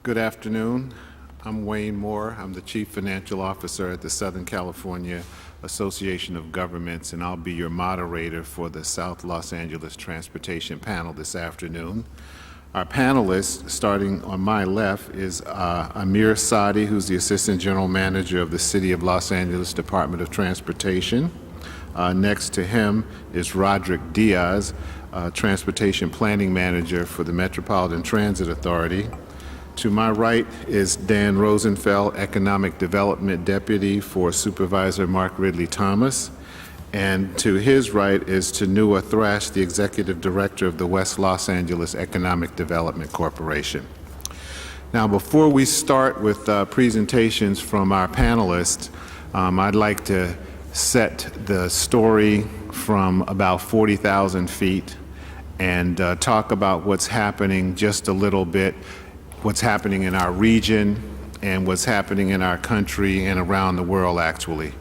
Good afternoon. I'm Wayne Moore. I'm the Chief Financial Officer at the Southern California Association of Governments, and I'll be your moderator for the South Los Angeles Transportation Panel this afternoon. Our panelists, starting on my left, is Amir Sadi, who's the Assistant General Manager of the City of Los Angeles Department of Transportation. Next to him is Roderick Diaz, Transportation Planning Manager for the Metropolitan Transit Authority. To my right is Dan Rosenfeld, Economic Development Deputy for Supervisor Mark Ridley Thomas. And to his right is Tanua Thrash, the Executive Director of the West Los Angeles Economic Development Corporation. Now, before we start with presentations from our panelists, I'd like to set the story from about 40,000 feet and talk about what's happening just a little bit, what's happening in our region and what's happening in our country and around the world, actually.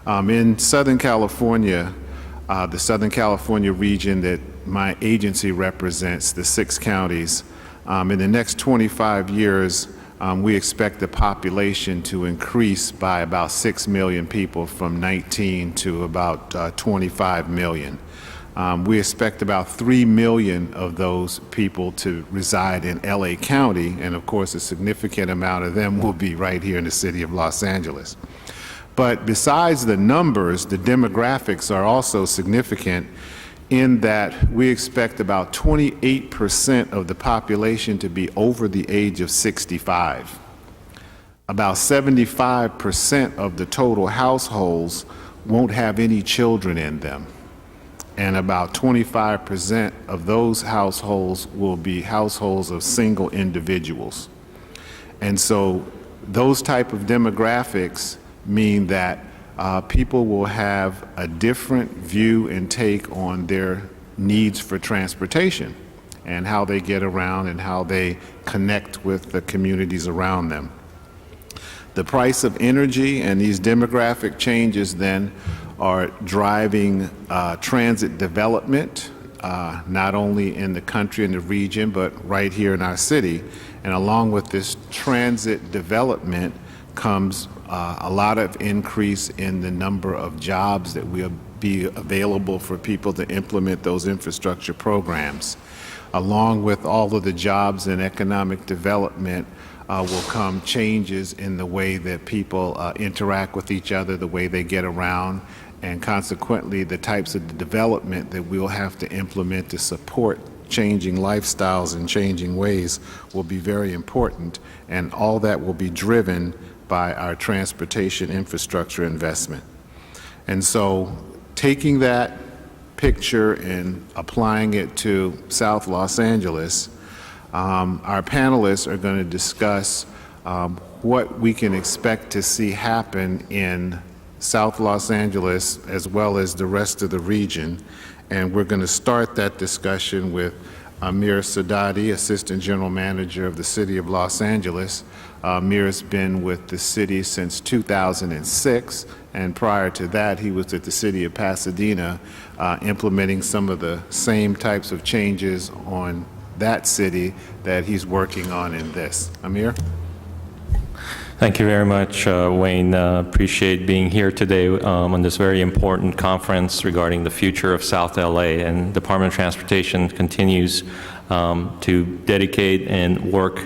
In Southern California, the Southern California region that my agency represents, the 6 counties, in the next 25 years, we expect the population to increase by about 6 million people, from 19 to about 25 million. We expect about 3 million of those people to reside in L.A. County, and of course a significant amount of them will be right here in the city of Los Angeles. But besides the numbers, the demographics are also significant in that we expect about 28% of the population to be over the age of 65. About 75% of the total households won't have any children in them. And about 25% of those households will be households of single individuals. And so those type of demographics mean that people will have a different view and take on their needs for transportation and how they get around and how they connect with the communities around them. The price of energy and these demographic changes then are driving transit development, not only in the country and the region, but right here in our city. And along with this transit development comes a lot of increase in the number of jobs that will be available for people to implement those infrastructure programs. Along with all of the jobs and economic development will come changes in the way that people interact with each other, the way they get around, and consequently the types of development that we'll have to implement to support changing lifestyles and changing ways will be very important, and all that will be driven by our transportation infrastructure investment. And so taking that picture and applying it to South Los Angeles, our panelists are going to discuss what we can expect to see happen in South Los Angeles as well as the rest of the region. And we're going to start that discussion with Amir Sadi, Assistant General Manager of the City of Los Angeles. Amir's been with the city since 2006, and prior to that he was at the City of Pasadena implementing some of the same types of changes on that city that he's working on in this. Amir? Thank you very much, Wayne. Appreciate being here today on this very important conference regarding the future of South L.A. And Department of Transportation continues to dedicate and work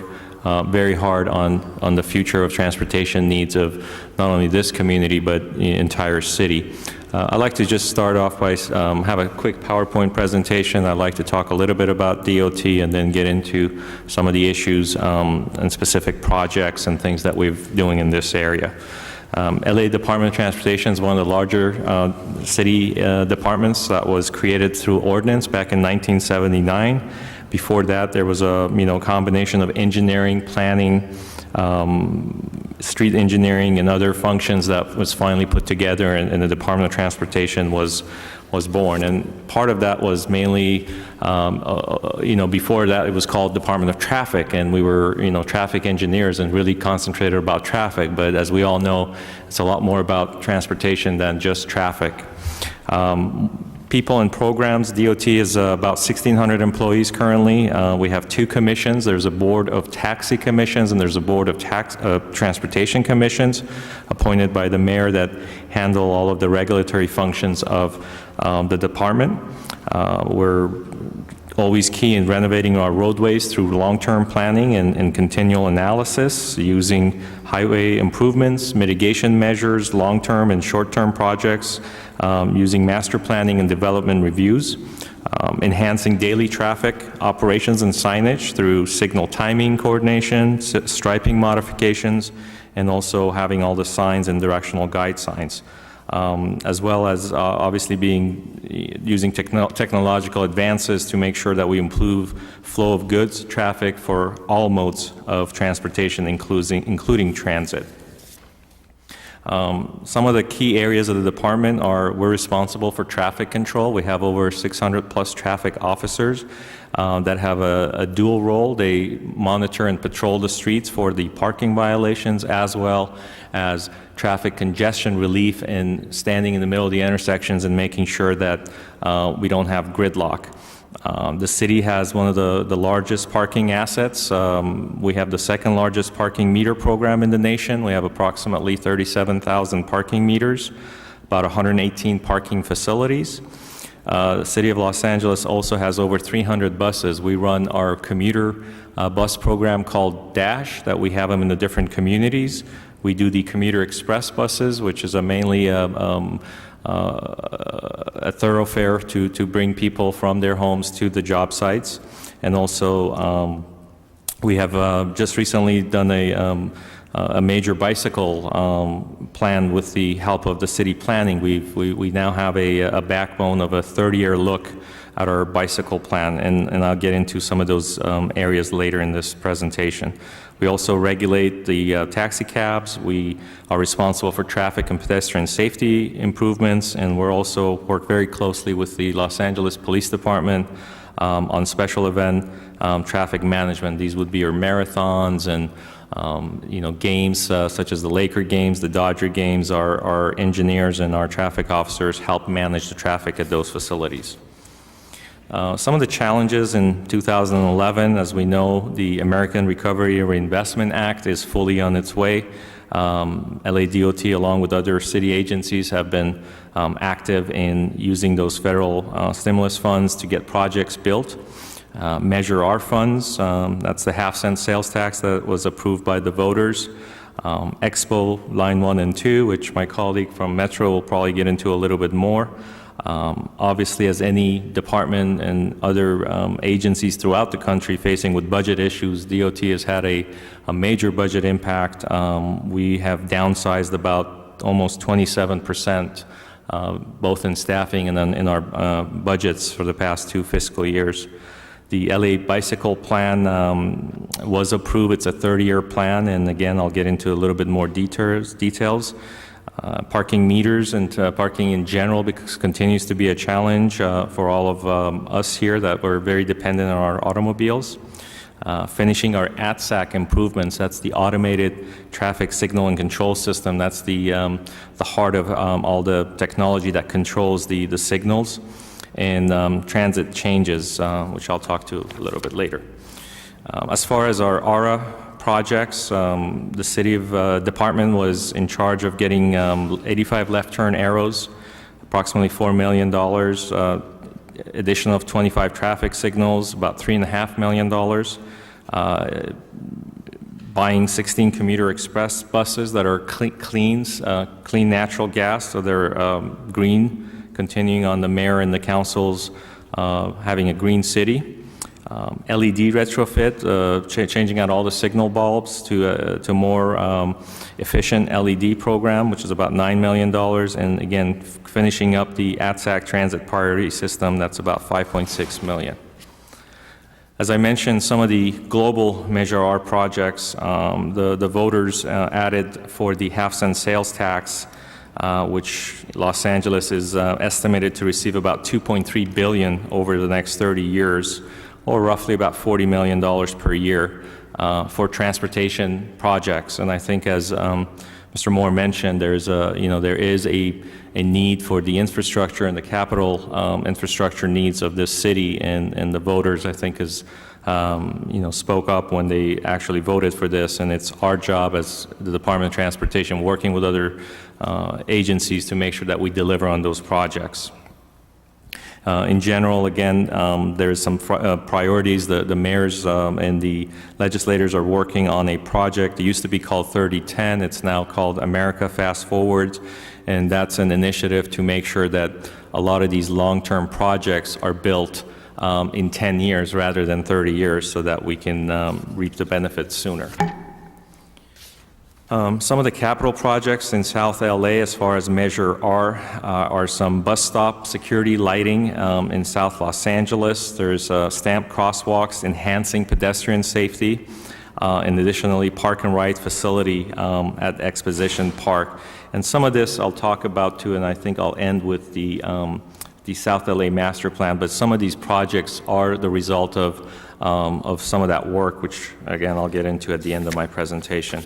very hard on the future of transportation needs of not only this community but the entire city. I'd like to just start off by have a quick PowerPoint presentation. I'd like to talk a little bit about DOT and then get into some of the issues and specific projects and things that we're doing in this area. LA Department of Transportation is one of the larger city departments that was created through ordinance back in 1979. Before that, there was a combination of engineering, planning, street engineering, and other functions that was finally put together, and the Department of Transportation was born. And part of that was mainly, before that it was called Department of Traffic, and we were, traffic engineers and really concentrated about traffic. But as we all know, it's a lot more about transportation than just traffic. People and programs, DOT is about 1,600 employees currently. We have 2 commissions. There's a board of taxi commissions and there's a board of transportation commissions appointed by the mayor that handle all of the regulatory functions of the department. We're always key in renovating our roadways through long-term planning and continual analysis using highway improvements, mitigation measures, long-term and short-term projects, using master planning and development reviews, enhancing daily traffic operations and signage through signal timing coordination, striping modifications, and also having all the signs and directional guide signs. As well as obviously using technological advances to make sure that we improve flow of goods, traffic for all modes of transportation, including transit. Some of the key areas of the department are we're responsible for traffic control. We have over 600 plus traffic officers that have a dual role. They monitor and patrol the streets for the parking violations as well as traffic congestion relief and standing in the middle of the intersections and making sure that we don't have gridlock. The city has one of the largest parking assets. We have the second largest parking meter program in the nation. We have approximately 37,000 parking meters, about 118 parking facilities. The City of Los Angeles also has over 300 buses. We run our commuter bus program called Dash, that we have them in the different communities. We do the commuter express buses, which is mainly a thoroughfare to bring people from their homes to the job sites. And also, we have just recently done a major bicycle plan with the help of the city planning. We now have a backbone of a 30-year look at our bicycle plan, and I'll get into some of those areas later in this presentation. We also regulate the taxi cabs. We are responsible for traffic and pedestrian safety improvements, and we're also work very closely with the Los Angeles Police Department on special event traffic management. These would be your marathons and games such as the Laker games, the Dodger games. Our engineers and our traffic officers help manage the traffic at those facilities. Some of the challenges in 2011, as we know, the American Recovery and Reinvestment Act is fully on its way. LA DOT, along with other city agencies, have been active in using those federal stimulus funds to get projects built. Measure R funds, that's the half-cent sales tax that was approved by the voters. Expo Line 1 and 2, which my colleague from Metro will probably get into a little bit more. Obviously, as any department and other agencies throughout the country facing with budget issues, DOT has had a major budget impact. We have downsized about almost 27%, both in staffing and in our budgets for the past 2 fiscal years. The LA Bicycle Plan was approved. It's a 30-year plan, and again, I'll get into a little bit more details. Parking meters and parking in general continues to be a challenge for all of us here that we're very dependent on our automobiles. Finishing our ATSAC improvements, that's the automated traffic signal and control system. That's the heart of all the technology that controls the signals. And transit changes, which I'll talk to a little bit later. As far as our ARA projects, the city of department was in charge of getting 85 left turn arrows, approximately $4 million, addition of 25 traffic signals, about $3.5 million, buying 16 commuter express buses that are clean natural gas, so they're green, continuing on the mayor and the council's having a green city. LED retrofit, changing out all the signal bulbs to more efficient LED program, which is about $9 million. And again, finishing up the ATSAC transit priority system, that's about $5.6 million. As I mentioned, some of the global Measure R projects, the voters added for the half-cent sales tax, which Los Angeles is estimated to receive about $2.3 billion over the next 30 years, or roughly about $40 million per year for transportation projects. And I think as Mr. Moore mentioned, there is a need for the infrastructure and the capital infrastructure needs of this city, and the voters, I think, spoke up when they actually voted for this, and it's our job as the Department of Transportation, working with other agencies to make sure that we deliver on those projects. In general, again, there's some priorities. The mayors and the legislators are working on a project. It used to be called 3010. It's now called America Fast Forward, and that's an initiative to make sure that a lot of these long-term projects are built in 10 years rather than 30 years so that we can reap the benefits sooner. Some of the capital projects in South LA as far as Measure R are some bus stop security lighting in South Los Angeles. There's stamped crosswalks enhancing pedestrian safety, and additionally park and ride facility at Exposition Park. And some of this I'll talk about too, and I think I'll end with the South LA Master Plan, but some of these projects are the result of some of that work, which again I'll get into at the end of my presentation.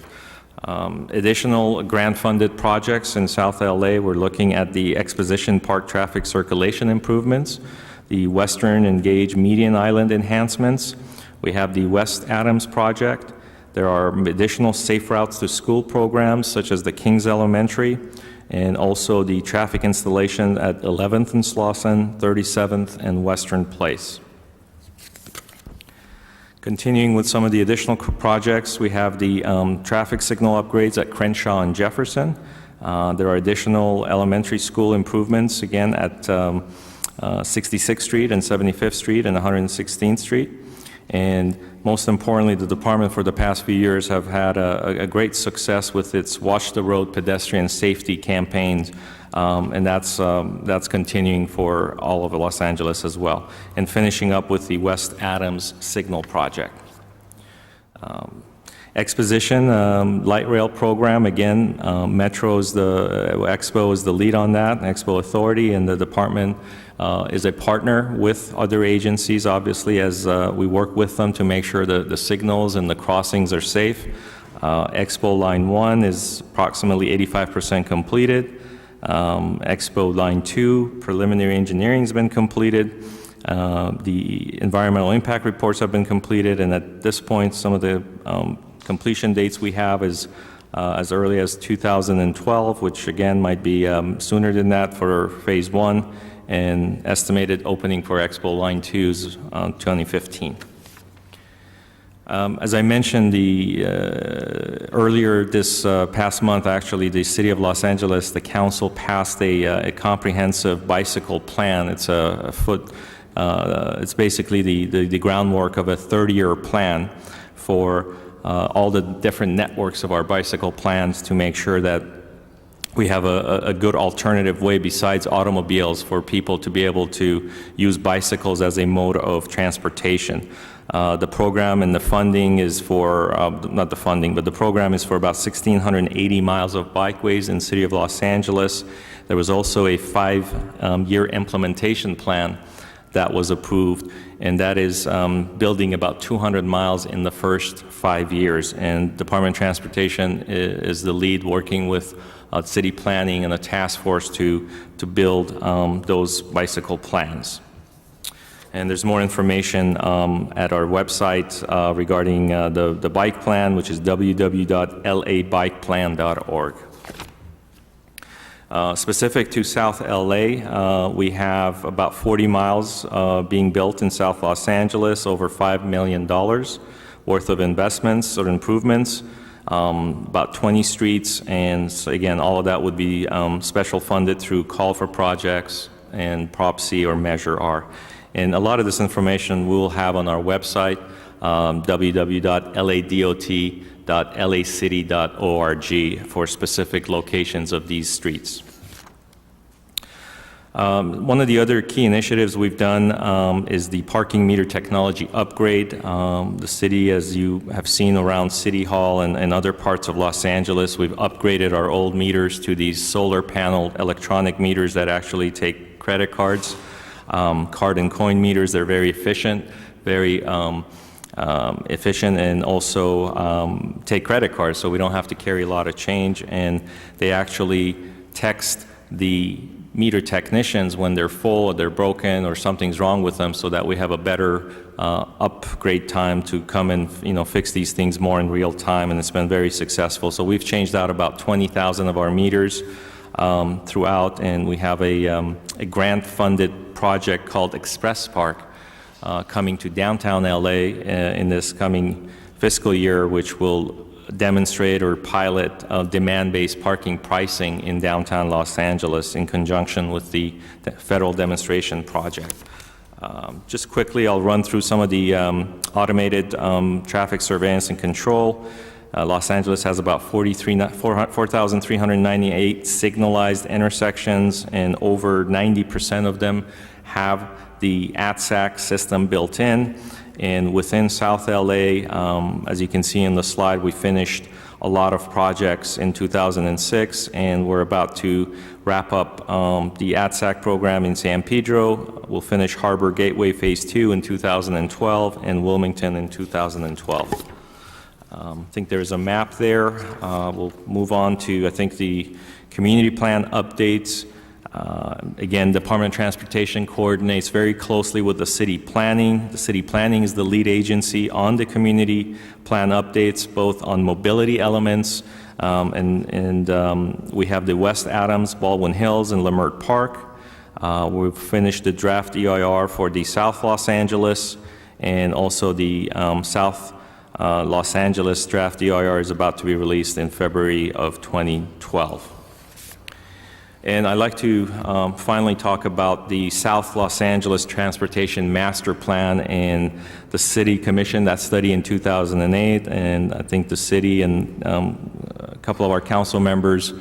Additional grant-funded projects in South LA, we're looking at the Exposition Park traffic circulation improvements, the Western Engage Median Island enhancements. We have the West Adams project. There are additional safe routes to school programs such as the Kings Elementary, and also the traffic installation at 11th and Slauson, 37th and Western Place. Continuing with some of the additional projects, we have the traffic signal upgrades at Crenshaw and Jefferson. There are additional elementary school improvements, again, at 66th Street and 75th Street and 116th Street. And most importantly, the department for the past few years have had a great success with its Watch the Road pedestrian safety campaigns, and that's continuing for all of Los Angeles as well. And finishing up with the West Adams Signal Project. Exposition light rail program, again, Metro is Expo is the lead on that, Expo Authority, and the department is a partner with other agencies, obviously, as we work with them to make sure that the signals and the crossings are safe. Expo Line 1 is approximately 85% completed. Expo Line 2, preliminary engineering has been completed. The environmental impact reports have been completed, and at this point, some of the completion dates we have is as early as 2012, which again might be sooner than that for Phase 1, and estimated opening for Expo Line 2 is 2015. As I mentioned, earlier this past month, actually, the City of Los Angeles, the council passed a comprehensive bicycle plan. It's it's basically the groundwork of a 30-year plan for all the different networks of our bicycle plans to make sure that we have a good alternative way besides automobiles for people to be able to use bicycles as a mode of transportation. The program and the funding is for, not the funding, but the program is for about 1,680 miles of bikeways in the City of Los Angeles. There was also a 5-year implementation plan that was approved, and that is building about 200 miles in the first 5 years. And Department of Transportation is the lead, working with city planning and a task force to build those bicycle plans. And there's more information at our website regarding the bike plan, which is www.labikeplan.org. Specific to South LA, we have about 40 miles being built in South Los Angeles, over $5 million worth of investments or improvements, about 20 streets, and so again, all of that would be special funded through Call for Projects and Prop C or Measure R. And a lot of this information we'll have on our website, www.ladot.lacity.org, for specific locations of these streets. One of the other key initiatives we've done is the parking meter technology upgrade. The city, as you have seen around City Hall and other parts of Los Angeles, we've upgraded our old meters to these solar panel electronic meters that actually take credit cards. Card and coin meters, they're very efficient, very efficient, and also take credit cards, so we don't have to carry a lot of change. And they actually text the meter technicians when they're full or they're broken or something's wrong with them, so that we have a better upgrade time to come and fix these things more in real time, and it's been very successful. So we've changed out about 20,000 of our meters throughout, and we have a grant-funded project called Express Park coming to downtown LA in this coming fiscal year, which will demonstrate or pilot demand-based parking pricing in downtown Los Angeles in conjunction with the federal demonstration project. Just quickly, I'll run through some of the automated traffic surveillance and control. Los Angeles has about 4,398 signalized intersections, and over 90% of them have the ATSAC system built in. And within South LA, as you can see in the slide, we finished a lot of projects in 2006, and we're about to wrap up the ATSAC program in San Pedro. We'll finish Harbor Gateway Phase 2 in 2012, and Wilmington in 2012. I think there's a map there. We'll move on to, I think, the community plan updates. Again, Department of Transportation coordinates very closely with the city planning. The city planning is the lead agency on the community plan updates, both on mobility elements, and we have the West Adams, Baldwin Hills, and Leimert Park. We've finished the draft EIR for the South Los Angeles, and also the South Los Angeles draft EIR is about to be released in February of 2012. And I'd like to finally talk about the South Los Angeles Transportation Master Plan, and the City commissioned that study in 2008, and I think the city and a couple of our council members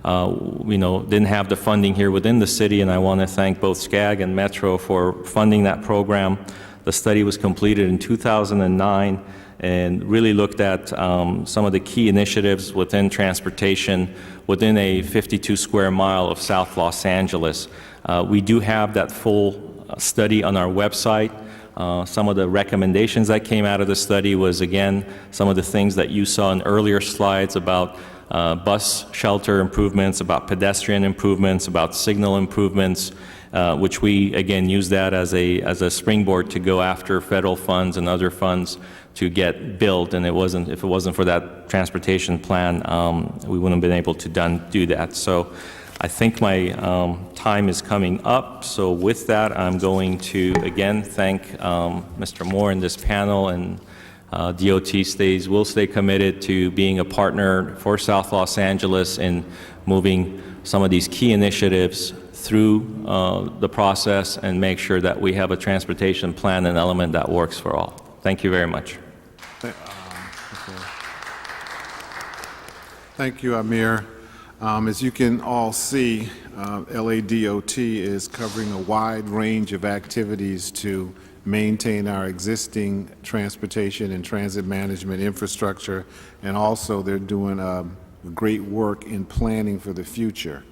didn't have the funding here within the city, and I want to thank both SCAG and Metro for funding that program. The study was completed in 2009 and really looked at some of the key initiatives within transportation within a 52 square mile of South Los Angeles. We do have that full study on our website. Some of the recommendations that came out of the study was, again, some of the things that you saw in earlier slides about bus shelter improvements, about pedestrian improvements, about signal improvements, which we, again, use that as a springboard to go after federal funds and other funds to get built. And if it wasn't for that transportation plan, we wouldn't have been able to do that. So I think my time is coming up. So with that, I'm going to, again, thank Mr. Moore and this panel, and DOT will stay committed to being a partner for South Los Angeles in moving some of these key initiatives through the process and make sure that we have a transportation plan and element that works for all. Thank you very much. Thank you, Amir. As you can all see, LADOT is covering a wide range of activities to maintain our existing transportation and transit management infrastructure, and also they're doing great work in planning for the future.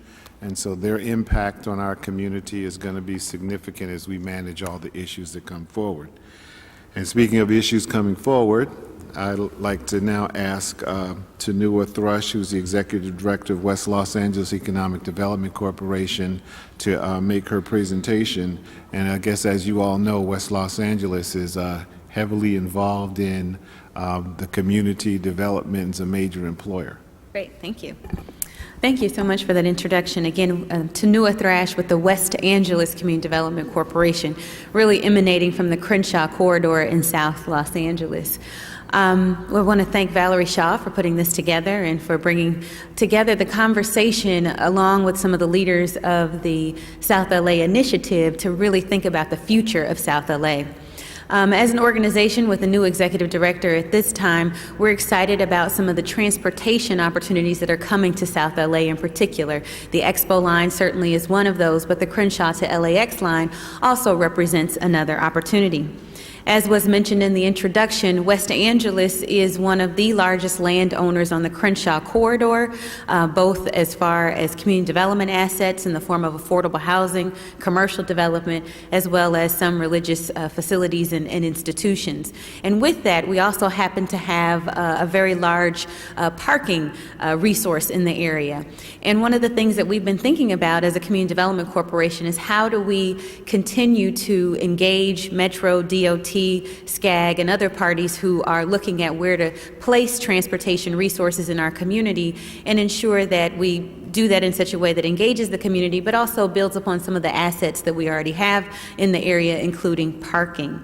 And so their impact on our community is going to be significant as we manage all the issues that come forward. And speaking of issues coming forward, I'd like to now ask Tanua Thrush, who's the Executive Director of West Los Angeles Economic Development Corporation, to make her presentation. And I guess, as you all know, West Los Angeles is heavily involved in the community development and is a major employer. Great, thank you. Thank you so much for that introduction. Again, Tanua Thrash with the West Angeles Community Development Corporation, really emanating from the Crenshaw Corridor in South Los Angeles. We want to thank Valerie Shaw for putting this together and for bringing together the conversation along with some of the leaders of the South LA initiative to really think about the future of South LA. As an organization with a new executive director at this time, we're excited about some of the transportation opportunities that are coming to South LA in particular. The Expo line certainly is one of those, but the Crenshaw to LAX line also represents another opportunity. As was mentioned in the introduction, West Angeles is one of the largest landowners on the Crenshaw corridor, both as far as community development assets in the form of affordable housing, commercial development, as well as some religious facilities and institutions. And with that, we also happen to have a very large parking resource in the area. And one of the things that we've been thinking about as a community development corporation is how do we continue to engage Metro, DOT, SCAG, and other parties who are looking at where to place transportation resources in our community and ensure that we do that in such a way that engages the community, but also builds upon some of the assets that we already have in the area, including parking.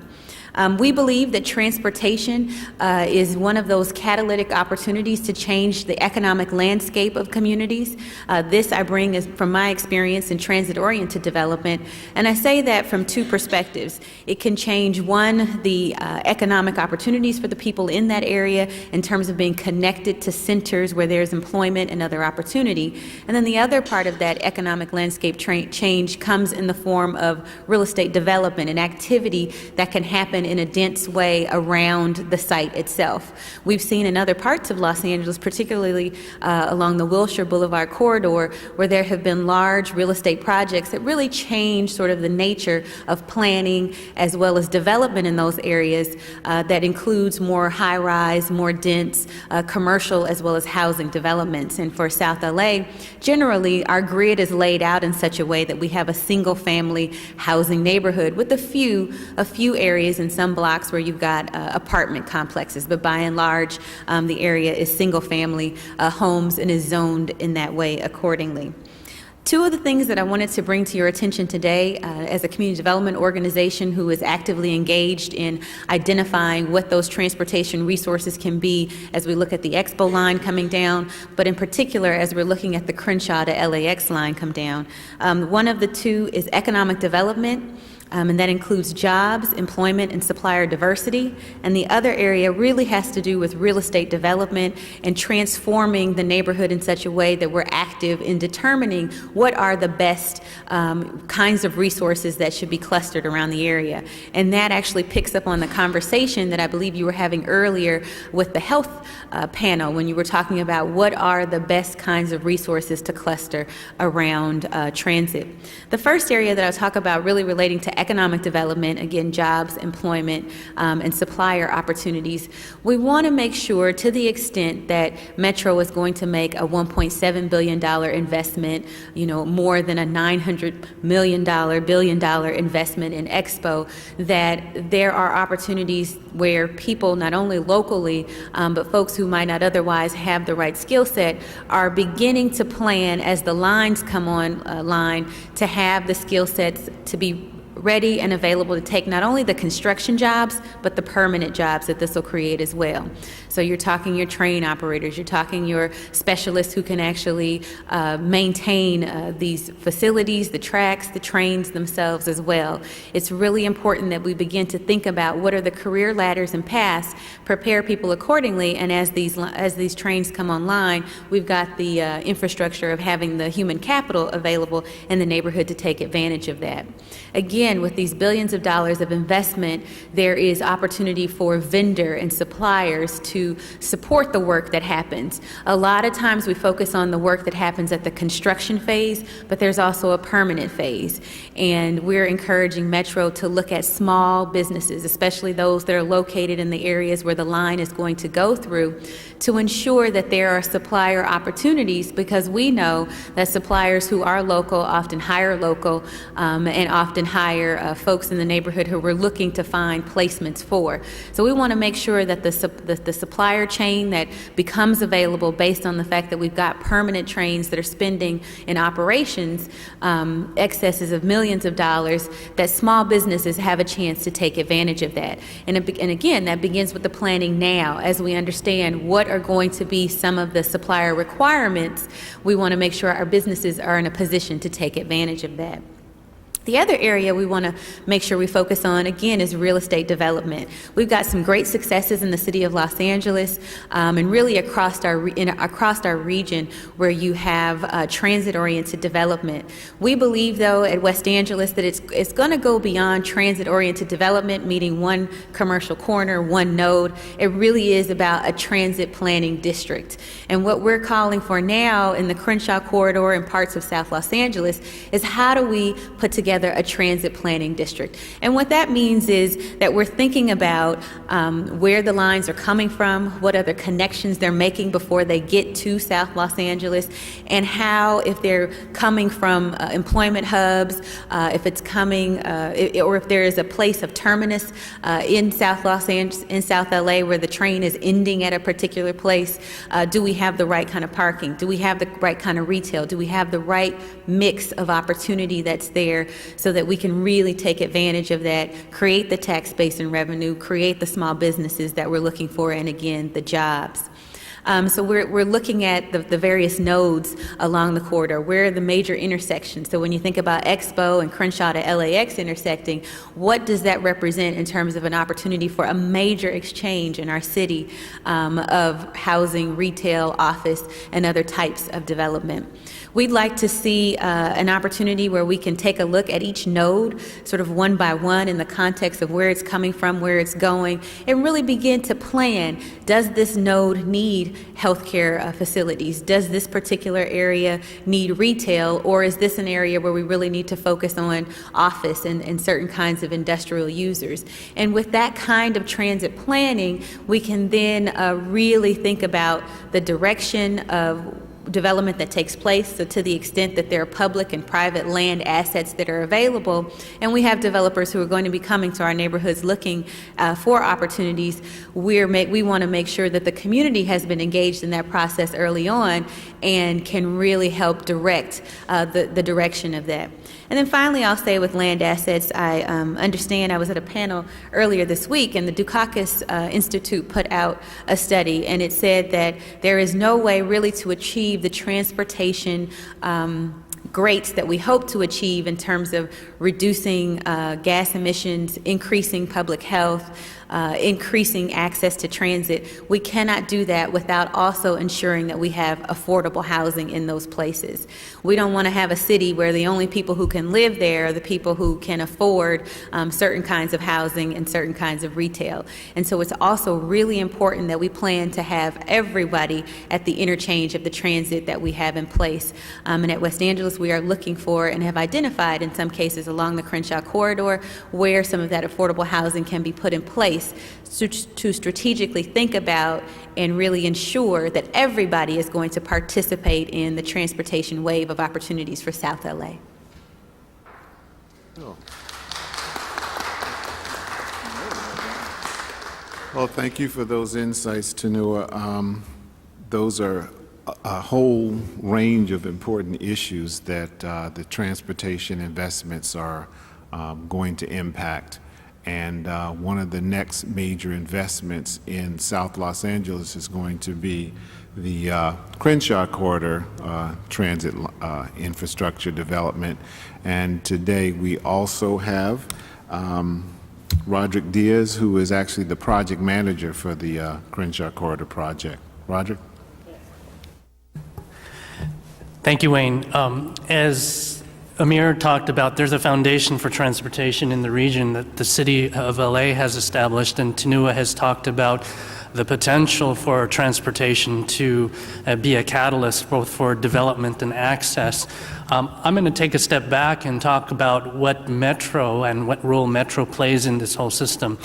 We believe that transportation is one of those catalytic opportunities to change the economic landscape of communities. This I bring from my experience in transit-oriented development, and I say that from two perspectives. It can change, one, the economic opportunities for the people in that area in terms of being connected to centers where there's employment and other opportunity. And then the other part of that economic landscape change comes in the form of real estate development and activity that can happen in a dense way around the site itself. We've seen in other parts of Los Angeles, particularly along the Wilshire Boulevard corridor, where there have been large real estate projects that really change sort of the nature of planning as well as development in those areas that includes more high-rise, more dense commercial as well as housing developments. And for South LA, generally our grid is laid out in such a way that we have a single-family housing neighborhood with a few areas in some blocks where you've got apartment complexes, but by and large, the area is single-family homes and is zoned in that way accordingly. Two of the things that I wanted to bring to your attention today as a community development organization who is actively engaged in identifying what those transportation resources can be as we look at the Expo line coming down, but in particular as we're looking at the Crenshaw to LAX line come down. One of the two is economic development. And that includes jobs, employment, and supplier diversity. And the other area really has to do with real estate development and transforming the neighborhood in such a way that we're active in determining what are the best kinds of resources that should be clustered around the area. And that actually picks up on the conversation that I believe you were having earlier with the health panel when you were talking about what are the best kinds of resources to cluster around transit. The first area that I'll talk about really relating to economic development, again, jobs, employment, and supplier opportunities. We want to make sure, to the extent that Metro is going to make a $1.7 billion investment, more than a $900 billion investment in Expo, that there are opportunities where people, not only locally, but folks who might not otherwise have the right skill set, are beginning to plan as the lines come online to have the skill sets to be ready and available to take not only the construction jobs, but the permanent jobs that this will create as well. So you're talking your train operators, you're talking your specialists who can actually maintain these facilities, the tracks, the trains themselves as well. It's really important that we begin to think about what are the career ladders and paths, prepare people accordingly, and as these trains come online, we've got the infrastructure of having the human capital available in the neighborhood to take advantage of that. Again, with these billions of dollars of investment, there is opportunity for vendor and suppliers to support the work that happens. A lot of times we focus on the work that happens at the construction phase, but there's also a permanent phase. And we're encouraging Metro to look at small businesses, especially those that are located in the areas where the line is going to go through, to ensure that there are supplier opportunities, because we know that suppliers who are local often hire local and often hire folks in the neighborhood who we're looking to find placements for. So we want to make sure that the supplier chain that becomes available based on the fact that we've got permanent trains that are spending in operations excesses of millions of dollars, that small businesses have a chance to take advantage of that. And again, that begins with the planning now. As we understand what are going to be some of the supplier requirements, we want to make sure our businesses are in a position to take advantage of that. The other area we want to make sure we focus on, again, is real estate development. We've got some great successes in the city of Los Angeles and really across our region where you have transit-oriented development. We believe, though, at West Angeles that it's going to go beyond transit-oriented development, meaning one commercial corner, one node. It really is about a transit planning district. And what we're calling for now in the Crenshaw corridor and parts of South Los Angeles is how do we put together a transit planning district. And what that means is that we're thinking about where the lines are coming from, what other connections they're making before they get to South Los Angeles, and how, if they're coming from employment hubs, if it's coming, or if there is a place of terminus in South Los Angeles, in South LA, where the train is ending at a particular place, do we have the right kind of parking? Do we have the right kind of retail? Do we have the right mix of opportunity that's there, so that we can really take advantage of that, create the tax base and revenue, create the small businesses that we're looking for, and again, the jobs. So we're looking at the various nodes along the corridor. Where are the major intersections? So when you think about Expo and Crenshaw to LAX intersecting, what does that represent in terms of an opportunity for a major exchange in our city of housing, retail, office, and other types of development? We'd like to see an opportunity where we can take a look at each node, sort of one by one, in the context of where it's coming from, where it's going, and really begin to plan, does this node need healthcare facilities? Does this particular area need retail, or is this an area where we really need to focus on office and certain kinds of industrial users? And with that kind of transit planning, we can then really think about the direction of development that takes place, so to the extent that there are public and private land assets that are available, and we have developers who are going to be coming to our neighborhoods looking for opportunities, we want to make sure that the community has been engaged in that process early on and can really help direct the direction of that. And then finally, I'll say with land assets, I understand I was at a panel earlier this week, and the Dukakis Institute put out a study, and it said that there is no way really to achieve the transportation greats that we hope to achieve in terms of reducing gas emissions, increasing public health, increasing access to transit. We cannot do that without also ensuring that we have affordable housing in those places. We don't want to have a city where the only people who can live there are the people who can afford certain kinds of housing and certain kinds of retail. And so it's also really important that we plan to have everybody at the interchange of the transit that we have in place. And at West Angeles, we are looking for and have identified in some cases along the Crenshaw corridor where some of that affordable housing can be put in place to strategically think about and really ensure that everybody is going to participate in the transportation wave of opportunities for South LA. Well, thank you for those insights, Tanua. Those are a whole range of important issues that the transportation investments are going to impact. And one of the next major investments in South Los Angeles is going to be the Crenshaw Corridor transit infrastructure development. And today we also have Roderick Diaz, who is actually the project manager for the Crenshaw Corridor project. Roderick? Thank you, Wayne. As Amir talked about, there's a foundation for transportation in the region that the city of LA has established, and Tanua has talked about the potential for transportation to be a catalyst both for development and access. I'm going to take a step back and talk about what Metro and what role Metro plays in this whole system.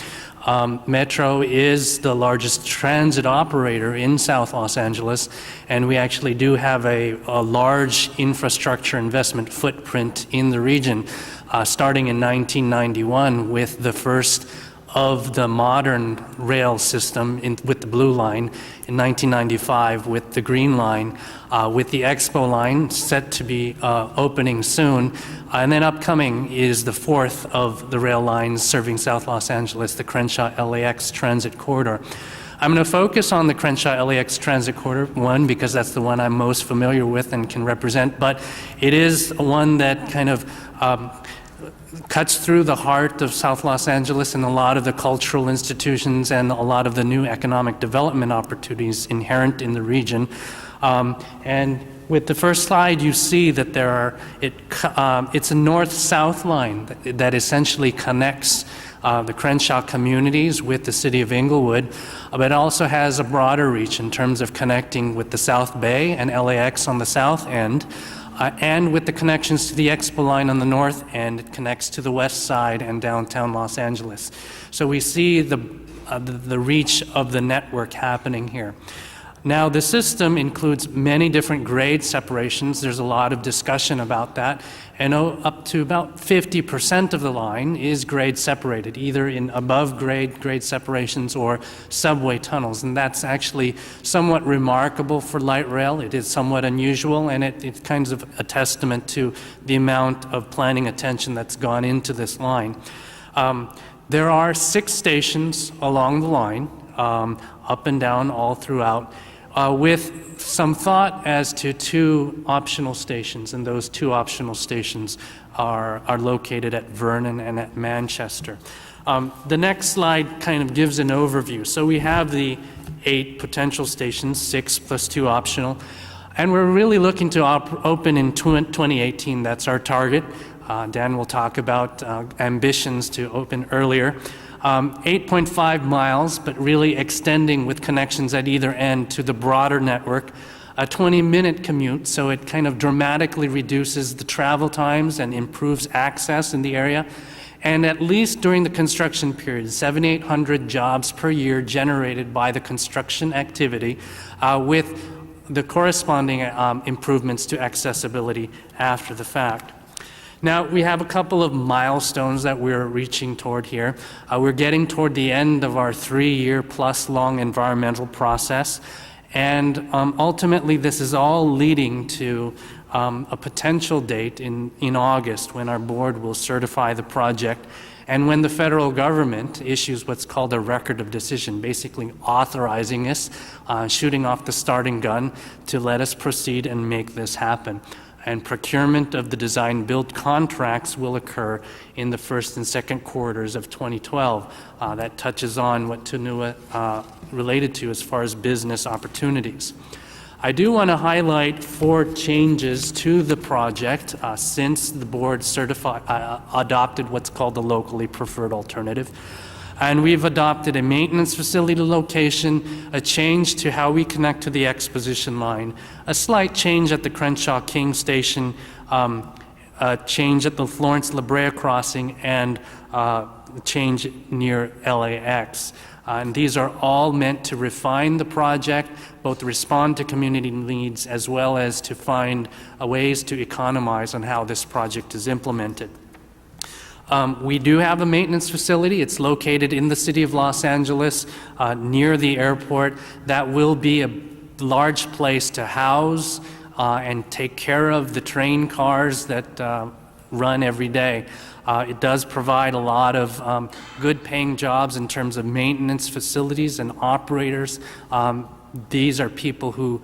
Metro is the largest transit operator in South Los Angeles, and we actually do have a large infrastructure investment footprint in the region, starting in 1991 with the first of the modern rail system with the Blue Line, in 1995 with the Green Line, with the Expo Line set to be opening soon, and then upcoming is the fourth of the rail lines serving South Los Angeles, the Crenshaw LAX Transit Corridor. I'm going to focus on the Crenshaw LAX Transit Corridor, one, because that's the one I'm most familiar with and can represent, but it is one that kind of cuts through the heart of South Los Angeles and a lot of the cultural institutions and a lot of the new economic development opportunities inherent in the region. And with the first slide, you see that it's a north-south line that essentially connects the Crenshaw communities with the city of Inglewood, but it also has a broader reach in terms of connecting with the South Bay and LAX on the south end, and with the connections to the Expo line on the north end. It connects to the west side and downtown Los Angeles. So we see the reach of the network happening here. Now, the system includes many different grade separations. There's a lot of discussion about that. And up to about 50% of the line is grade separated, either in above grade separations or subway tunnels. And that's actually somewhat remarkable for light rail. It is somewhat unusual, and it's kind of a testament to the amount of planning attention that's gone into this line. There are 6 stations along the line, up and down all throughout, with some thought as to 2 optional stations, and those 2 optional stations are located at Vernon and at Manchester. The next slide kind of gives an overview. So we have the 8 potential stations, 6 plus 2 optional, and we're really looking to open in 2018. That's our target. Dan will talk about ambitions to open earlier. 8.5 miles, but really extending with connections at either end to the broader network. A 20-minute commute, so it kind of dramatically reduces the travel times and improves access in the area. And at least during the construction period, 700-800 jobs per year generated by the construction activity, with the corresponding improvements to accessibility after the fact. Now, we have a couple of milestones that we're reaching toward here. We're getting toward the end of our 3-year-plus long environmental process, and ultimately this is all leading to a potential date in August when our board will certify the project, and when the federal government issues what's called a record of decision, basically authorizing us, shooting off the starting gun to let us proceed and make this happen. And procurement of the design-build contracts will occur in the first and second quarters of 2012. That touches on what Tunua related to as far as business opportunities. I do want to highlight 4 changes to the project since the board adopted what's called the locally preferred alternative. And we've adopted a maintenance facility location, a change to how we connect to the exposition line, a slight change at the Crenshaw King Station, a change at the Florence La Brea crossing, and a change near LAX. And these are all meant to refine the project, both respond to community needs as well as to find ways to economize on how this project is implemented. We do have a maintenance facility. It's located in the city of Los Angeles, near the airport. That will be a large place to house and take care of the train cars that run every day. It does provide a lot of good paying jobs in terms of maintenance facilities and operators. These are people who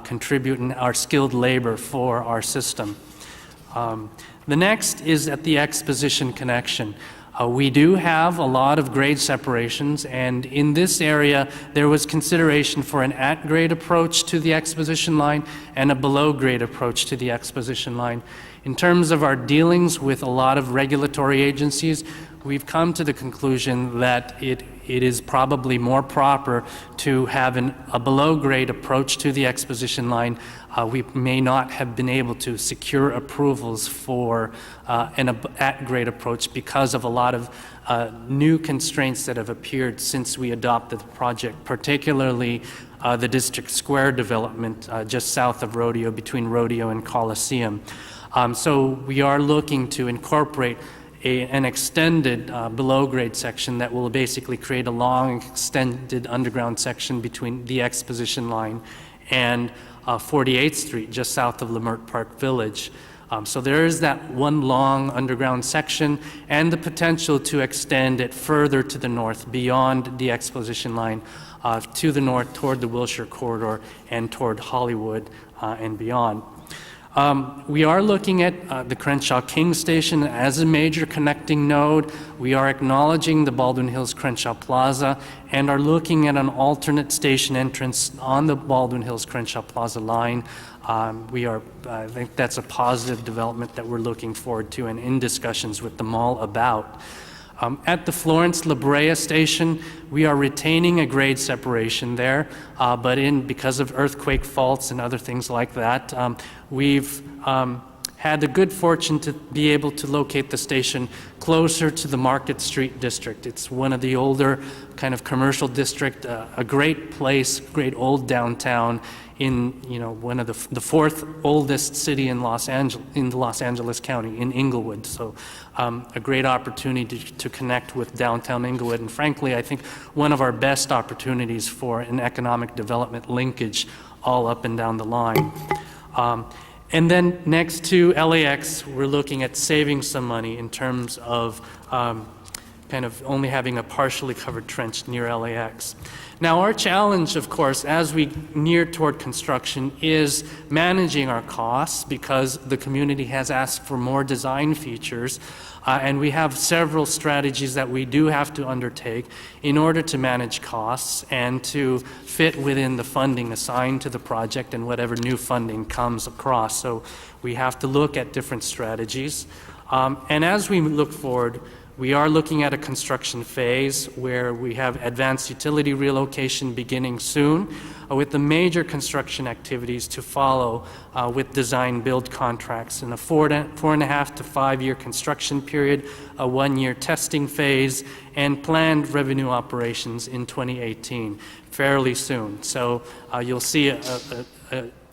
contribute and are skilled labor for our system. The next is at the exposition connection. We do have a lot of grade separations, and in this area there was consideration for an at-grade approach to the exposition line and a below-grade approach to the exposition line. In terms of our dealings with a lot of regulatory agencies, we've come to the conclusion that it is probably more proper to have a below-grade approach to the exposition line. We may not have been able to secure approvals for an at-grade approach because of a lot of new constraints that have appeared since we adopted the project, particularly the District Square development just south of Rodeo, between Rodeo and Coliseum. So we are looking to incorporate an extended below-grade section that will basically create a long extended underground section between the exposition line and 48th Street, just south of Leimert Park Village. So there is that one long underground section and the potential to extend it further to the north beyond the exposition line, to the north toward the Wilshire Corridor and toward Hollywood and beyond. We are looking at the Crenshaw King Station as a major connecting node. We are acknowledging the Baldwin Hills Crenshaw Plaza and are looking at an alternate station entrance on the Baldwin Hills Crenshaw Plaza line. I think that's a positive development that we're looking forward to and in discussions with the mall about. At the Florence La Brea station, we are retaining a grade separation there, but because of earthquake faults and other things like that, we've had the good fortune to be able to locate the station closer to the Market Street district. It's one of the older kind of commercial district, a great place, great old downtown in one of the fourth oldest city in the Los Angeles County, in Inglewood. So a great opportunity to connect with downtown Inglewood, and frankly, I think one of our best opportunities for an economic development linkage all up and down the line. And then next to LAX, we're looking at saving some money in terms of kind of only having a partially covered trench near LAX. Now, our challenge, of course, as we near toward construction is managing our costs because the community has asked for more design features, and we have several strategies that we do have to undertake in order to manage costs and to fit within the funding assigned to the project and whatever new funding comes across. So we have to look at different strategies. And as we look forward, we are looking at a construction phase where we have advanced utility relocation beginning soon, with the major construction activities to follow with design build contracts in a 4.5 to 5 year construction period, a 1-year testing phase, and planned revenue operations in 2018, fairly soon. So you'll see a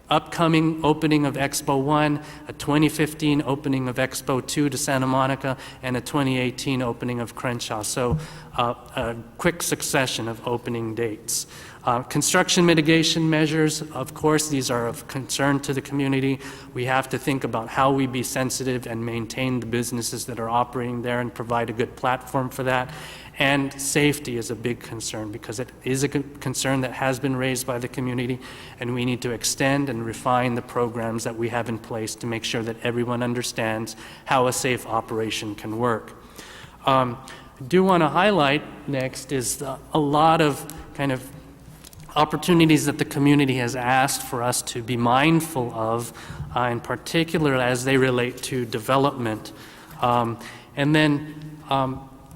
upcoming opening of Expo 1, a 2015 opening of Expo 2 to Santa Monica, and a 2018 opening of Crenshaw. So a quick succession of opening dates. Construction mitigation measures, of course, these are of concern to the community. We have to think about how we be sensitive and maintain the businesses that are operating there and provide a good platform for that. And safety is a big concern because it is a concern that has been raised by the community, and we need to extend and refine the programs that we have in place to make sure that everyone understands how a safe operation can work. I do want to highlight next is a lot of kind of opportunities that the community has asked for us to be mindful of, in particular as they relate to development. And then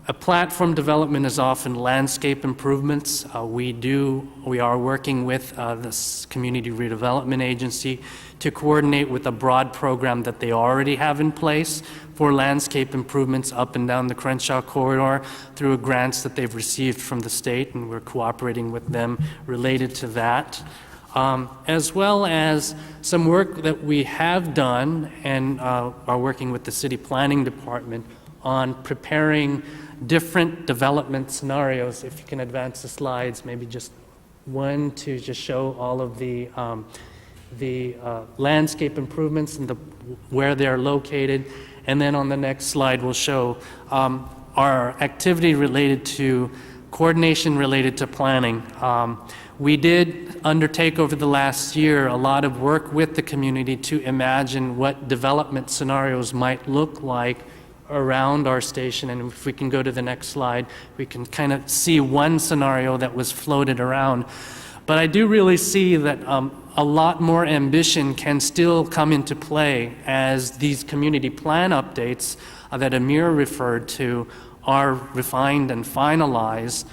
a platform development is often landscape improvements. We are working with this Community Redevelopment Agency to coordinate with a broad program that they already have in place for landscape improvements up and down the Crenshaw corridor through grants that they've received from the state, and we're cooperating with them related to that. As well as some work that we have done and are working with the City Planning Department on preparing different development scenarios. If you can advance the slides, maybe just one to just show all of the landscape improvements and where they're located. And then on the next slide, we'll show our activity related to coordination related to planning. We did undertake over the last year a lot of work with the community to imagine what development scenarios might look like around our station. And if we can go to the next slide, we can kind of see one scenario that was floated around. But I do really see that a lot more ambition can still come into play as these community plan updates that Amir referred to are refined and finalized.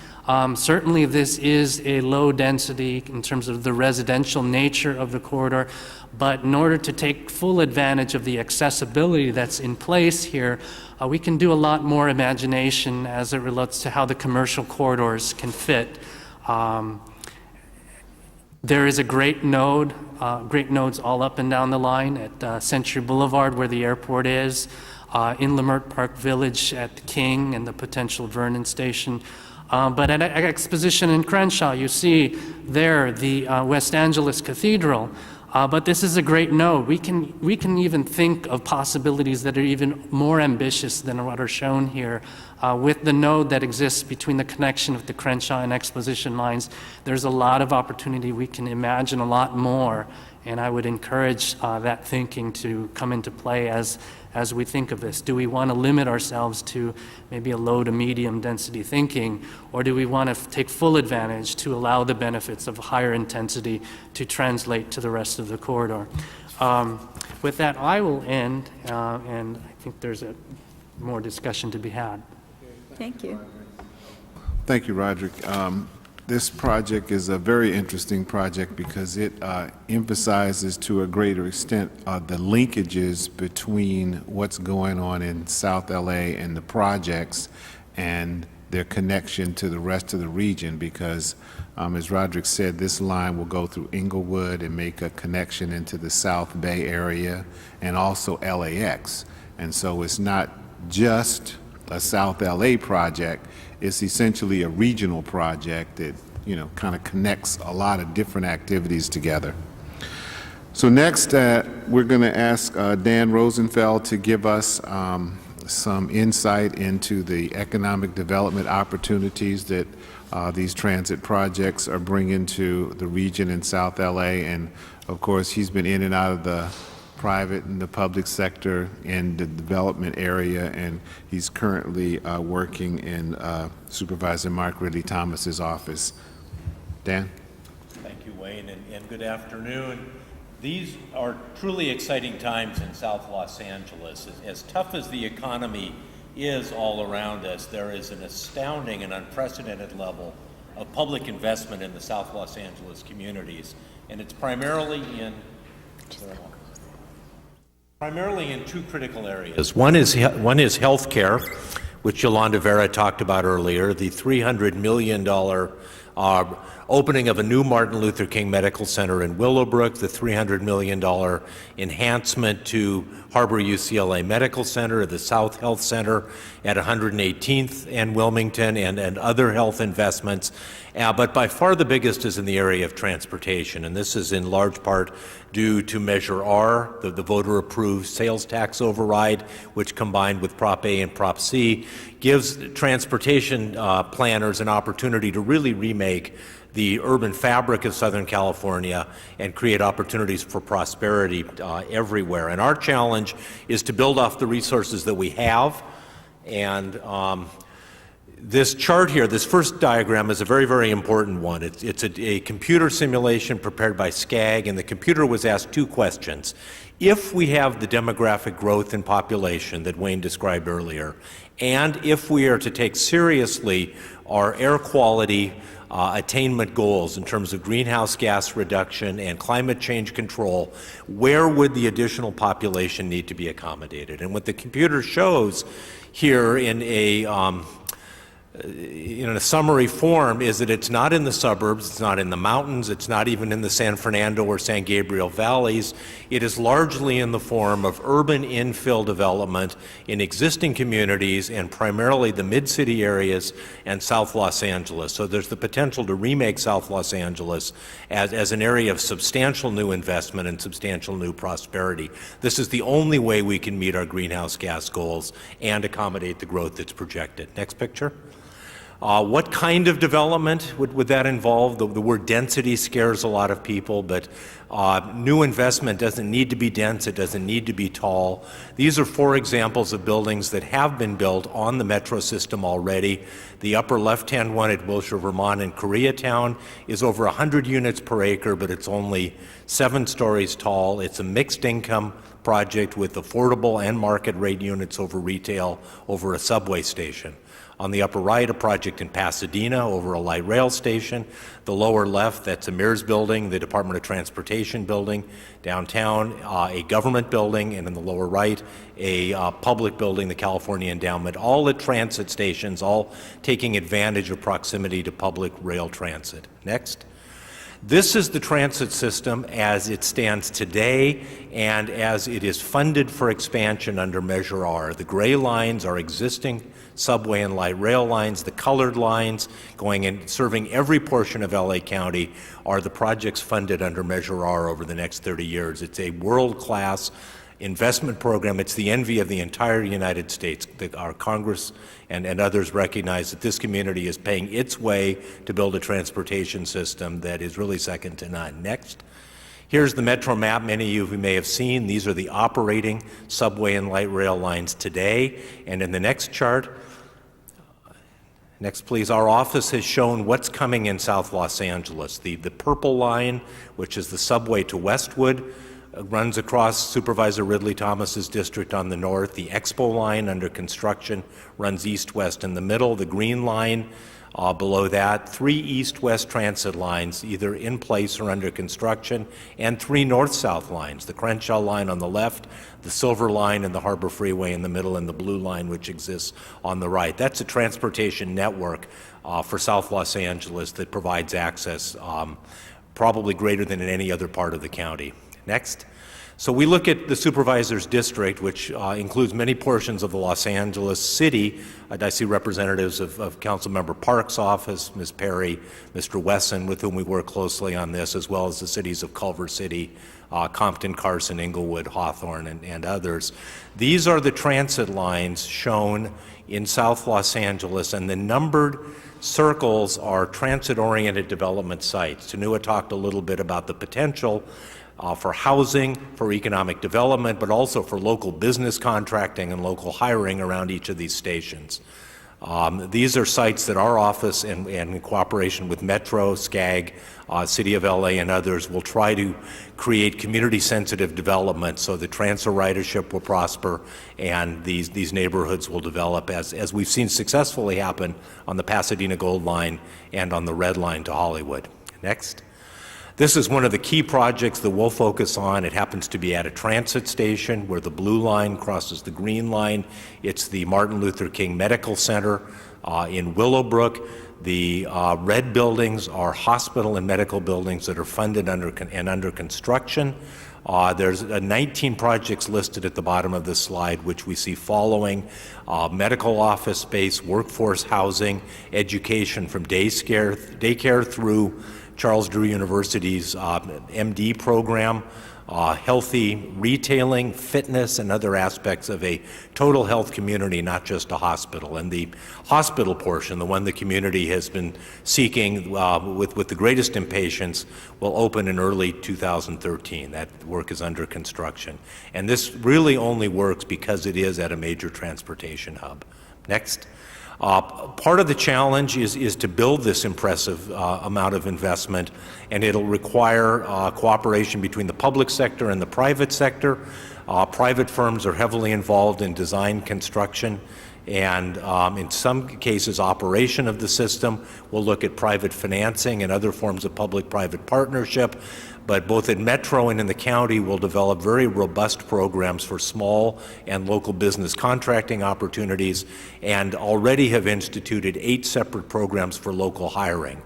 Certainly this is a low density in terms of the residential nature of the corridor, but in order to take full advantage of the accessibility that's in place here, we can do a lot more imagination as it relates to how the commercial corridors can fit. There is a great nodes all up and down the line at Century Boulevard where the airport is, in Leimert Park Village at the King and the potential Vernon Station. But at Exposition in Crenshaw, you see there the West Angeles Cathedral. But this is a great node. We can even think of possibilities that are even more ambitious than what are shown here With the node that exists between the connection of the Crenshaw and Exposition lines, there's a lot of opportunity. We can imagine a lot more, and I would encourage that thinking to come into play as we think of this. Do we want to limit ourselves to maybe a low to medium density thinking, or do we want to take full advantage to allow the benefits of higher intensity to translate to the rest of the corridor? With that, I will end, and I think there's more discussion to be had. Thank you. Thank you, Roderick. This project is a very interesting project because it emphasizes to a greater extent the linkages between what's going on in South LA and the projects and their connection to the rest of the region, because as Roderick said, this line will go through Inglewood and make a connection into the South Bay area and also LAX. And so it's not just a South LA project, it's essentially a regional project that, you know, kind of connects a lot of different activities together. So next, we're going to ask Dan Rosenfeld to give us some insight into the economic development opportunities that these transit projects are bringing to the region in South LA. And of course, he's been in and out of the private and the public sector in the development area, and he's currently working in Supervisor Mark Ridley Thomas's office. Dan? Thank you, Wayne, and good afternoon. These are truly exciting times in South Los Angeles. As tough as the economy is all around us, there is an astounding and unprecedented level of public investment in the South Los Angeles communities, and it's primarily in two critical areas. One is healthcare, which Yolanda Vera talked about earlier, the $300 million opening of a new Martin Luther King Medical Center in Willowbrook, the $300 million enhancement to Harbor UCLA Medical Center, the South Health Center at 118th and Wilmington, and other health investments. But by far the biggest is in the area of transportation, and this is in large part due to Measure R, the voter-approved sales tax override, which combined with Prop A and Prop C gives transportation planners an opportunity to really remake the urban fabric of Southern California and create opportunities for prosperity everywhere. And our challenge is to build off the resources that we have. And this chart here, this first diagram, is a very, very important one. It's a computer simulation prepared by SCAG, and the computer was asked two questions. If we have the demographic growth in population that Wayne described earlier, and if we are to take seriously our air quality attainment goals in terms of greenhouse gas reduction and climate change control, where would the additional population need to be accommodated? And what the computer shows here in a summary form is that it's not in the suburbs, it's not in the mountains, it's not even in the San Fernando or San Gabriel valleys. It is largely in the form of urban infill development in existing communities and primarily the mid-city areas and South Los Angeles. So there's the potential to remake South Los Angeles as an area of substantial new investment and substantial new prosperity. This is the only way we can meet our greenhouse gas goals and accommodate the growth that's projected. Next picture. What kind of development would that involve? The word density scares a lot of people, but new investment doesn't need to be dense, it doesn't need to be tall. These are four examples of buildings that have been built on the metro system already. The upper left-hand one at Wilshire, Vermont in Koreatown is over 100 units per acre, but it's only 7 stories tall. It's a mixed income project with affordable and market rate units over retail over a subway station. On the upper right, a project in Pasadena over a light rail station. The lower left, that's a Mears building, the Department of Transportation building. Downtown, a government building, and in the lower right, a public building, the California Endowment, all at transit stations, all taking advantage of proximity to public rail transit. Next. This is the transit system as it stands today and as it is funded for expansion under Measure R. The gray lines are existing subway and light rail lines. The colored lines going and serving every portion of LA County are the projects funded under Measure R over the next 30 years. It's a world-class investment program. It's the envy of the entire United States. Our Congress and others recognize that this community is paying its way to build a transportation system that is really second to none. Next. Here's the metro map many of you may have seen. These are the operating subway and light rail lines today. And in the next chart, next please, our office has shown what's coming in South Los Angeles. The purple line, which is the subway to Westwood, runs across Supervisor Ridley Thomas's district on the north. The Expo line under construction runs east-west in the middle. The green line below that, 3 east-west transit lines either in place or under construction, and 3 north-south lines, the Crenshaw line on the left, the Silver line and the Harbor Freeway in the middle, and the blue line which exists on the right. That's a transportation network for South Los Angeles that provides access probably greater than in any other part of the county. Next. So we look at the supervisor's district, which includes many portions of the Los Angeles city. I see representatives of Councilmember Park's office, Ms. Perry, Mr. Wesson, with whom we work closely on this, as well as the cities of Culver City, Compton, Carson, Inglewood, Hawthorne, and others. These are the transit lines shown in South Los Angeles, and the numbered circles are transit-oriented development sites. Tanua talked a little bit about the potential for housing, for economic development, but also for local business contracting and local hiring around each of these stations. These are sites that our office and in cooperation with Metro, SCAG, City of LA, and others will try to create community-sensitive development so the transfer ridership will prosper and these neighborhoods will develop as we've seen successfully happen on the Pasadena Gold Line and on the Red Line to Hollywood. Next. This is one of the key projects that we'll focus on. It happens to be at a transit station where the blue line crosses the green line. It's the Martin Luther King Medical Center in Willowbrook. The red buildings are hospital and medical buildings that are funded under construction. There's 19 projects listed at the bottom of this slide, which we see following medical office space, workforce housing, education from daycare through Charles Drew University's MD program, healthy retailing, fitness, and other aspects of a total health community, not just a hospital. And the hospital portion, the one the community has been seeking with the greatest impatience, will open in early 2013. That work is under construction. And this really only works because it is at a major transportation hub. Next. Part of the challenge is to build this impressive amount of investment, and it'll require cooperation between the public sector and the private sector. Private firms are heavily involved in design, construction, and in some cases operation of the system. We'll look at private financing and other forms of public-private partnership. But both at Metro and in the county, we'll develop very robust programs for small and local business contracting opportunities and already have instituted 8 separate programs for local hiring.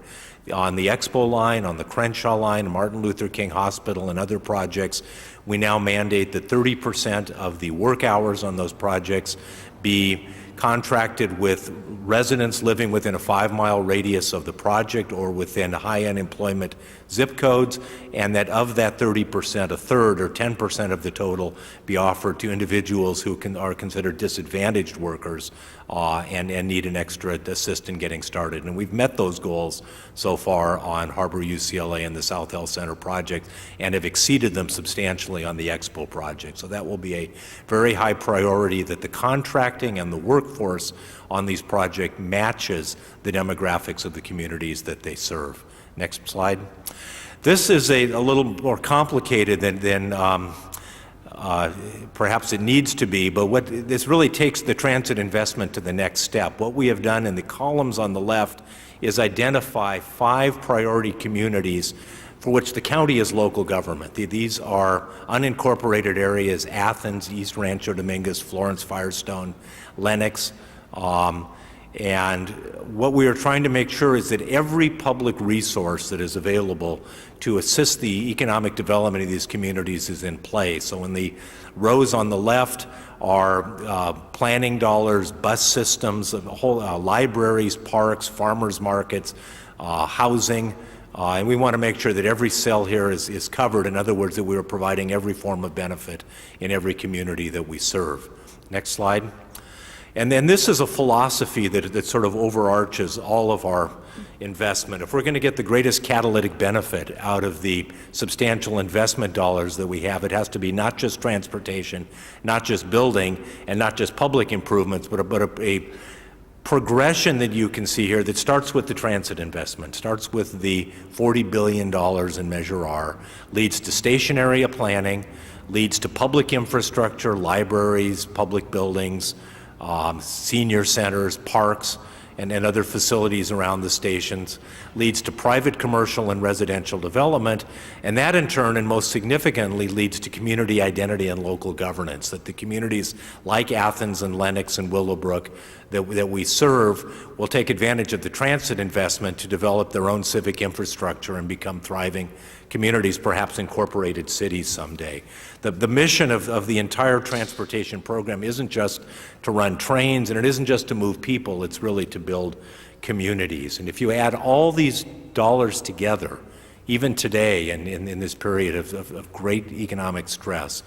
On the Expo line, on the Crenshaw line, Martin Luther King Hospital, and other projects, we now mandate that 30% of the work hours on those projects be contracted with residents living within a 5-mile radius of the project or within high unemployment zip codes, and that of that 30%, a third or 10% of the total be offered to individuals who are considered disadvantaged workers and need an extra assist in getting started. And we've met those goals so far on Harbor UCLA and the South L Center project and have exceeded them substantially on the Expo project. So that will be a very high priority, that the contracting and the workforce on these projects matches the demographics of the communities that they serve. Next slide. This is a little more complicated than perhaps it needs to be, but what this really takes the transit investment to the next step. What we have done in the columns on the left is identify 5 priority communities for which the county is local government. These are unincorporated areas: Athens, East Rancho Dominguez, Florence, Firestone, Lenox. And what we are trying to make sure is that every public resource that is available to assist the economic development of these communities is in place. So in the rows on the left are planning dollars, bus systems, libraries, parks, farmers markets, housing, And we want to make sure that every cell here is covered. In other words, that we are providing every form of benefit in every community that we serve. Next slide. And then this is a philosophy that sort of overarches all of our investment. If we're going to get the greatest catalytic benefit out of the substantial investment dollars that we have, it has to be not just transportation, not just building, and not just public improvements, but a progression that you can see here that starts with the transit investment, starts with the $40 billion in Measure R, leads to station area planning, leads to public infrastructure, libraries, public buildings, senior centers, parks, and other facilities around the stations, leads to private commercial and residential development, and that in turn and most significantly leads to community identity and local governance, that the communities like Athens and Lenox and Willowbrook that we serve will take advantage of the transit investment to develop their own civic infrastructure and become thriving communities, perhaps incorporated cities someday. The mission of the entire transportation program isn't just to run trains, and it isn't just to move people, it's really to build communities. And if you add all these dollars together, even today and in this period of great economic stress,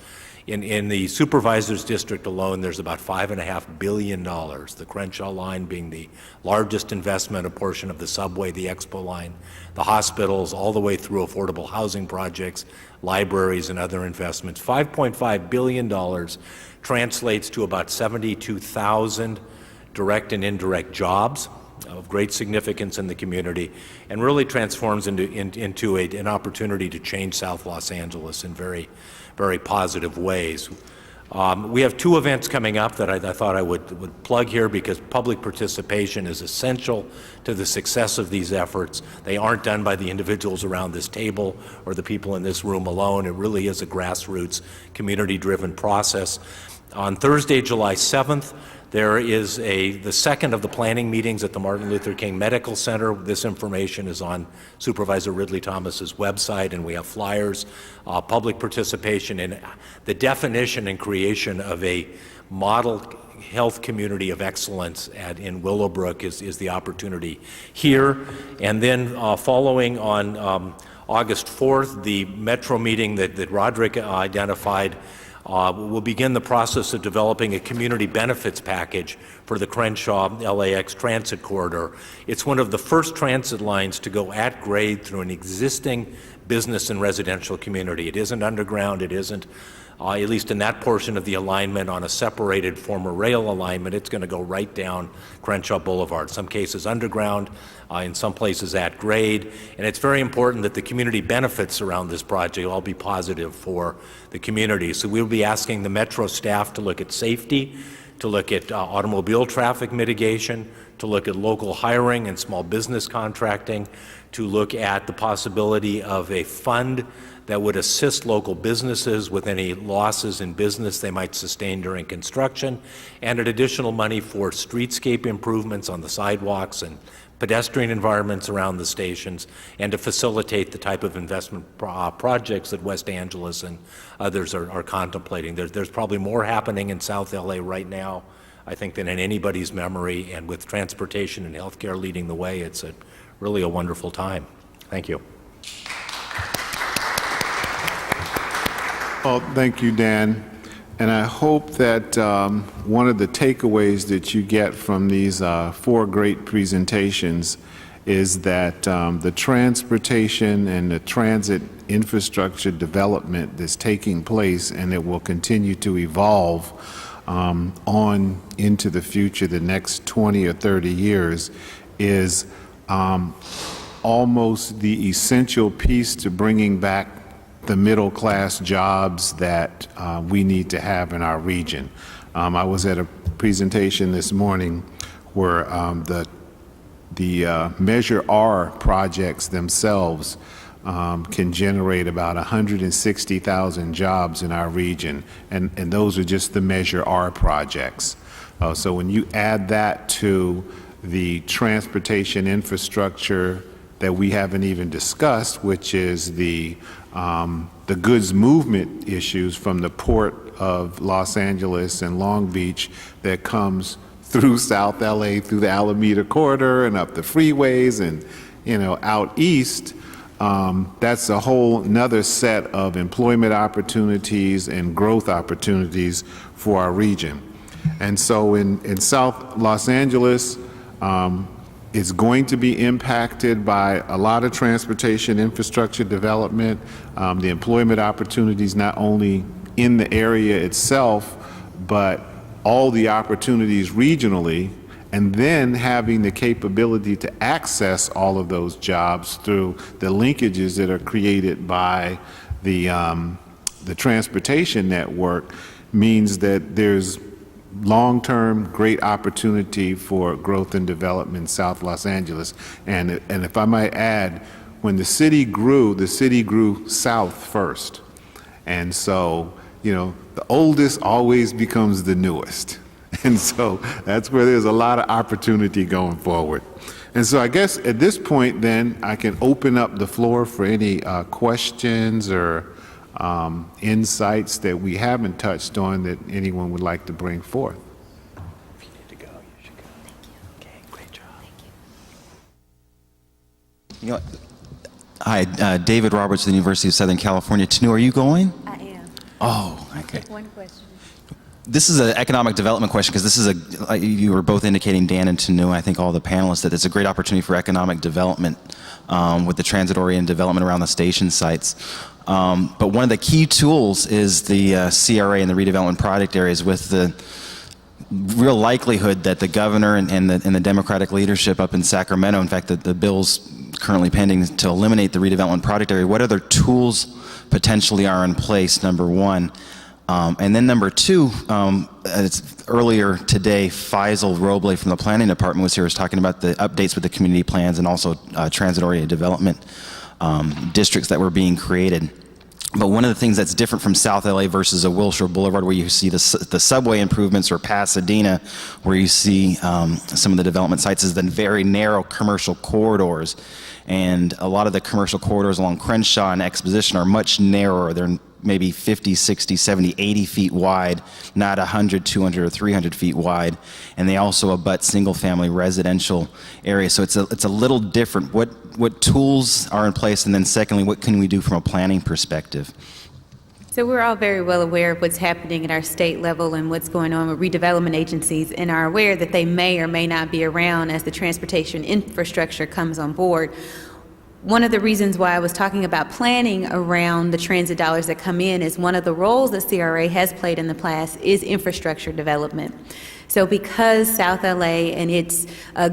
in the supervisor's district alone, there's about $5.5 billion, the Crenshaw line being the largest investment, a portion of the subway, the Expo line, the hospitals, all the way through affordable housing projects, libraries, and other investments. $5.5 billion translates to about 72,000 direct and indirect jobs of great significance in the community, and really transforms into an opportunity to change South Los Angeles in very, very positive ways. We have two events coming up that I thought I would plug here because public participation is essential to the success of these efforts. They aren't done by the individuals around this table or the people in this room alone. It really is a grassroots, community-driven process. On Thursday, July 7th, there is the second of the planning meetings at the Martin Luther King Medical Center. This information is on Supervisor Ridley Thomas's website, and we have flyers. Public participation in the definition and creation of a model health community of excellence in Willowbrook is the opportunity here. And then following on August 4th, the Metro meeting that Roderick identified, we'll begin the process of developing a community benefits package for the Crenshaw LAX transit corridor. It's one of the first transit lines to go at grade through an existing business and residential community. It isn't underground, it isn't, at least in that portion of the alignment, on a separated former rail alignment. It's going to go right down Crenshaw Boulevard, some cases underground, in some places at grade. And it's very important that the community benefits around this project all be positive for the community. So we'll be asking the Metro staff to look at safety, to look at automobile traffic mitigation, to look at local hiring and small business contracting, to look at the possibility of a fund that would assist local businesses with any losses in business they might sustain during construction, and an additional money for streetscape improvements on the sidewalks and pedestrian environments around the stations, and to facilitate the type of investment projects that West Angeles and others are contemplating. There's probably more happening in South LA right now, I think, than in anybody's memory, and with transportation and healthcare leading the way, it's really a wonderful time. Thank you. Well, thank you, Dan. And I hope that one of the takeaways that you get from these four great presentations is that the transportation and the transit infrastructure development that's taking place, and it will continue to evolve on into the future, the next 20 or 30 years, is almost the essential piece to bringing back the middle-class jobs that we need to have in our region. I was at a presentation this morning where the Measure R projects themselves can generate about 160,000 jobs in our region, and those are just the Measure R projects. So when you add that to the transportation infrastructure that we haven't even discussed, which is the goods movement issues from the port of Los Angeles and Long Beach that comes through South LA, through the Alameda corridor and up the freeways and, out east, that's a whole nother set of employment opportunities and growth opportunities for our region. And so in South Los Angeles, it's going to be impacted by a lot of transportation infrastructure development, the employment opportunities not only in the area itself, but all the opportunities regionally, and then having the capability to access all of those jobs through the linkages that are created by the transportation network means that there's long-term great opportunity for growth and development in South Los Angeles. And if I might add, when the city grew south first. And so, the oldest always becomes the newest. And so that's where there's a lot of opportunity going forward. And so I guess at this point then, I can open up the floor for any questions or insights that we haven't touched on that anyone would like to bring forth. If you need to go, you should go. Thank you. Okay, great job. Hi, David Roberts of the University of Southern California. Tanu, are you going? I am. Oh, okay. One question. This is an economic development question because this is you were both indicating, Dan and Tanu, I think all the panelists, that it's a great opportunity for economic development with the transit-oriented development around the station sites. But one of the key tools is the CRA and the redevelopment project areas, with the real likelihood that the governor and the Democratic leadership up in Sacramento, in fact, the bill's currently pending to eliminate the redevelopment project area. What other tools potentially are in place, number one? And then number two, earlier today, Faisal Roble from the Planning Department was here, was talking about the updates with the community plans and also transit-oriented development districts that were being created. But one of the things that's different from South LA versus a Wilshire Boulevard, where you see the subway improvements, or Pasadena, where you see some of the development sites, is the very narrow commercial corridors. And a lot of the commercial corridors along Crenshaw and Exposition are much narrower. They're maybe 50, 60, 70, 80 feet wide, not 100, 200, or 300 feet wide. And they also abut single-family residential areas. So it's a little different. What tools are in place? And then secondly, what can we do from a planning perspective? So we're all very well aware of what's happening at our state level and what's going on with redevelopment agencies, and are aware that they may or may not be around as the transportation infrastructure comes on board. One of the reasons why I was talking about planning around the transit dollars that come in is one of the roles that CRA has played in the past is infrastructure development. So because South LA and its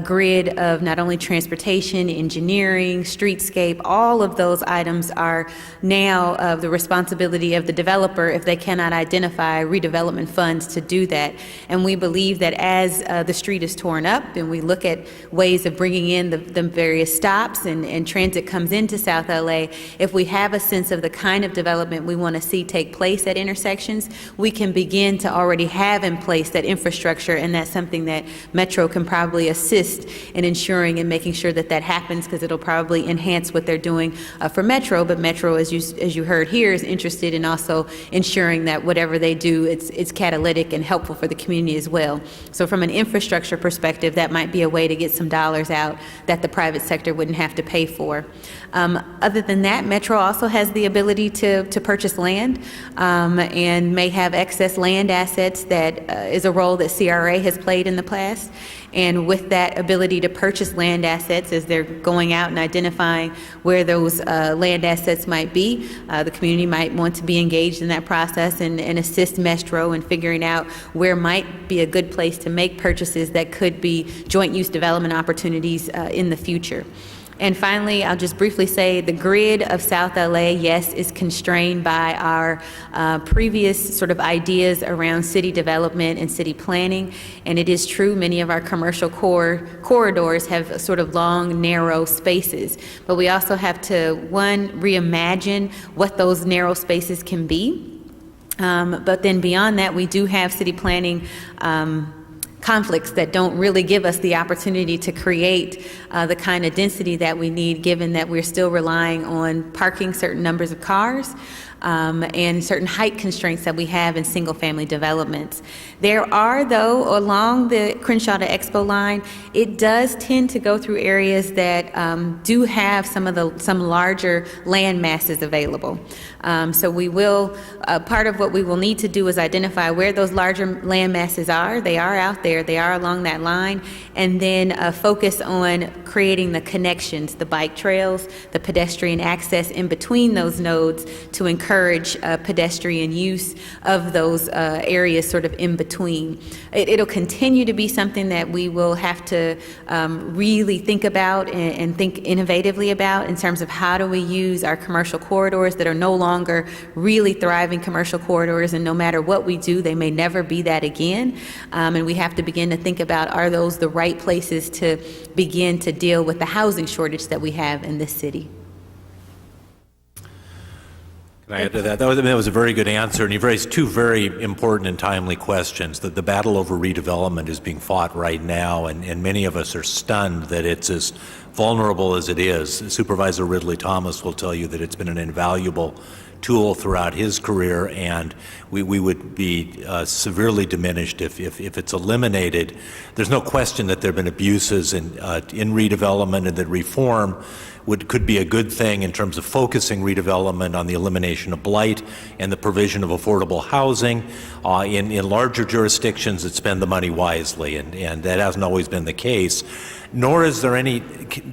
grid of not only transportation, engineering, streetscape, all of those items are now the responsibility of the developer if they cannot identify redevelopment funds to do that. And we believe that as the street is torn up and we look at ways of bringing in the various stops and transit comes into South LA, if we have a sense of the kind of development we want to see take place at intersections, we can begin to already have in place that infrastructure. And that's something that Metro can probably assist in ensuring and making sure that that happens, because it'll probably enhance what they're doing for Metro. But Metro, as you heard here, is interested in also ensuring that whatever they do, it's catalytic and helpful for the community as well. So from an infrastructure perspective, that might be a way to get some dollars out that the private sector wouldn't have to pay for. Other than that, Metro also has the ability to purchase land and may have excess land assets. That is a role that CRA has played in the past. And with that ability to purchase land assets, as they're going out and identifying where those land assets might be, the community might want to be engaged in that process and assist Metro in figuring out where might be a good place to make purchases that could be joint use development opportunities in the future. And finally, I'll just briefly say the grid of South LA, yes, is constrained by our previous sort of ideas around city development and city planning. And it is true, many of our commercial corridors have sort of long, narrow spaces. But we also have to, one, reimagine what those narrow spaces can be. But then beyond that, we do have city planning conflicts that don't really give us the opportunity to create the kind of density that we need, given that we're still relying on parking certain numbers of cars and certain height constraints that we have in single-family developments. There are, though, along the Crenshaw to Expo line, it does tend to go through areas that do have some larger land masses available. So we will, part of what we will need to do is identify where those larger land masses are. They are out there, they are along that line, and then focus on creating the connections, the bike trails, the pedestrian access in between those nodes to encourage pedestrian use of those areas sort of in between. It'll continue to be something that we will have to really think about and think innovatively about in terms of how do we use our commercial corridors that are no longer really thriving commercial corridors, and no matter what we do, they may never be that again. And we have to begin to think about, are those the right places to begin to deal with the housing shortage that we have in this city? Can I add to that? That was a very good answer, and you've raised two very important and timely questions. That the battle over redevelopment is being fought right now, and many of us are stunned that it's as vulnerable as it is. Supervisor Ridley Thomas will tell you that it's been an invaluable tool throughout his career, and we would be severely diminished if it's eliminated. There's no question that there have been abuses in redevelopment, and that reform could be a good thing in terms of focusing redevelopment on the elimination of blight and the provision of affordable housing in larger jurisdictions that spend the money wisely, and that hasn't always been the case. Nor is there any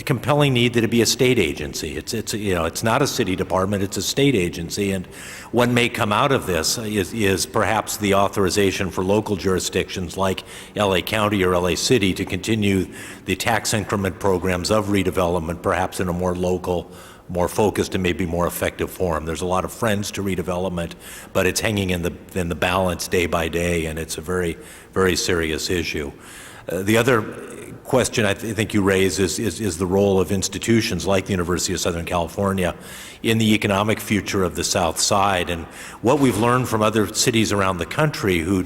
compelling need that it be a state agency. It's not a city department, it's a state agency, and what may come out of this is perhaps the authorization for local jurisdictions like LA County or LA City to continue the tax increment programs of redevelopment, perhaps in a more local, more focused, and maybe more effective form. There's a lot of friends to redevelopment, but it's hanging in the balance day by day, and it's a very, very serious issue. The other question I think you raise is the role of institutions like the University of Southern California in the economic future of the South Side. And what we've learned from other cities around the country who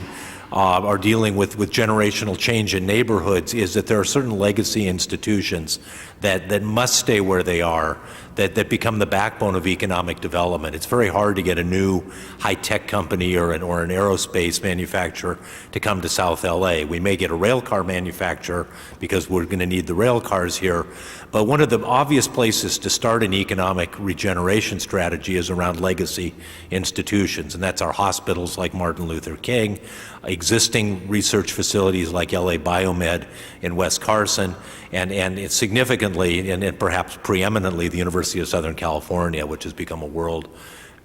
are dealing with generational change in neighborhoods is that there are certain legacy institutions that must stay where they are, that become the backbone of economic development. It's very hard to get a new high-tech company or an aerospace manufacturer to come to South LA. We may get a rail car manufacturer because we're going to need the rail cars here, but one of the obvious places to start an economic regeneration strategy is around legacy institutions, and that's our hospitals like Martin Luther King, existing research facilities like LA Biomed in West Carson, and it's significantly and perhaps preeminently the University of Southern California, which has become a world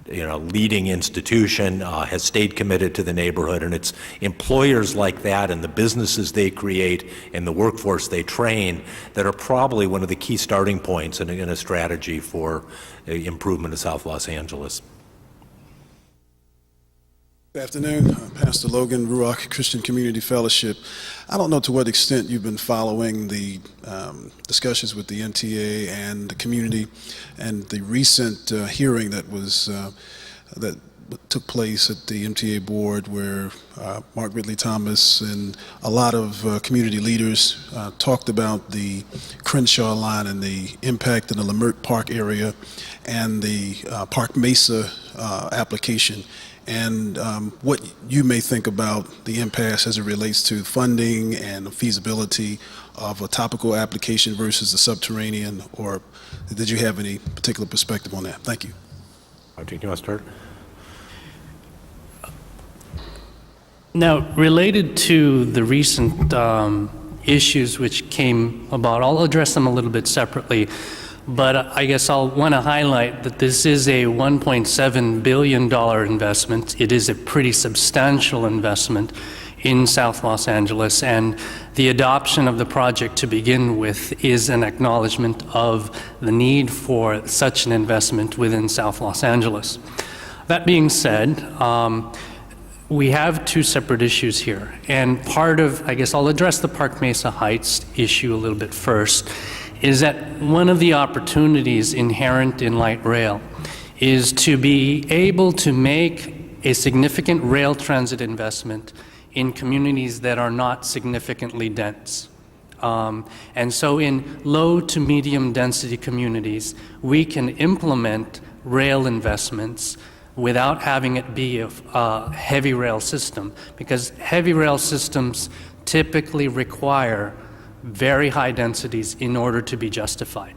leading institution, has stayed committed to the neighborhood, and it's employers like that and the businesses they create and the workforce they train that are probably one of the key starting points in a strategy for improvement of South Los Angeles. Good afternoon. I'm Pastor Logan, Ruach Christian Community Fellowship. I don't know to what extent you've been following the discussions with the NTA and the community, and the recent hearing that took place at the MTA board, where Mark Ridley Thomas and a lot of community leaders talked about the Crenshaw line and the impact in the Leimert Park area and the Park Mesa application, and what you may think about the impasse as it relates to funding and the feasibility of a topical application versus the subterranean, or did you have any particular perspective on that? Thank you. Do you want to start? Now, related to the recent issues which came about, I'll address them a little bit separately, but I guess I'll want to highlight that this is a $1.7 billion investment. It is a pretty substantial investment in South Los Angeles, and the adoption of the project to begin with is an acknowledgement of the need for such an investment within South Los Angeles. That being said, we have two separate issues here, and part of, I guess I'll address the Park Mesa Heights issue a little bit first, is that one of the opportunities inherent in light rail is to be able to make a significant rail transit investment in communities that are not significantly dense. And so in low to medium density communities, we can implement rail investments without having it be a heavy rail system, because heavy rail systems typically require very high densities in order to be justified.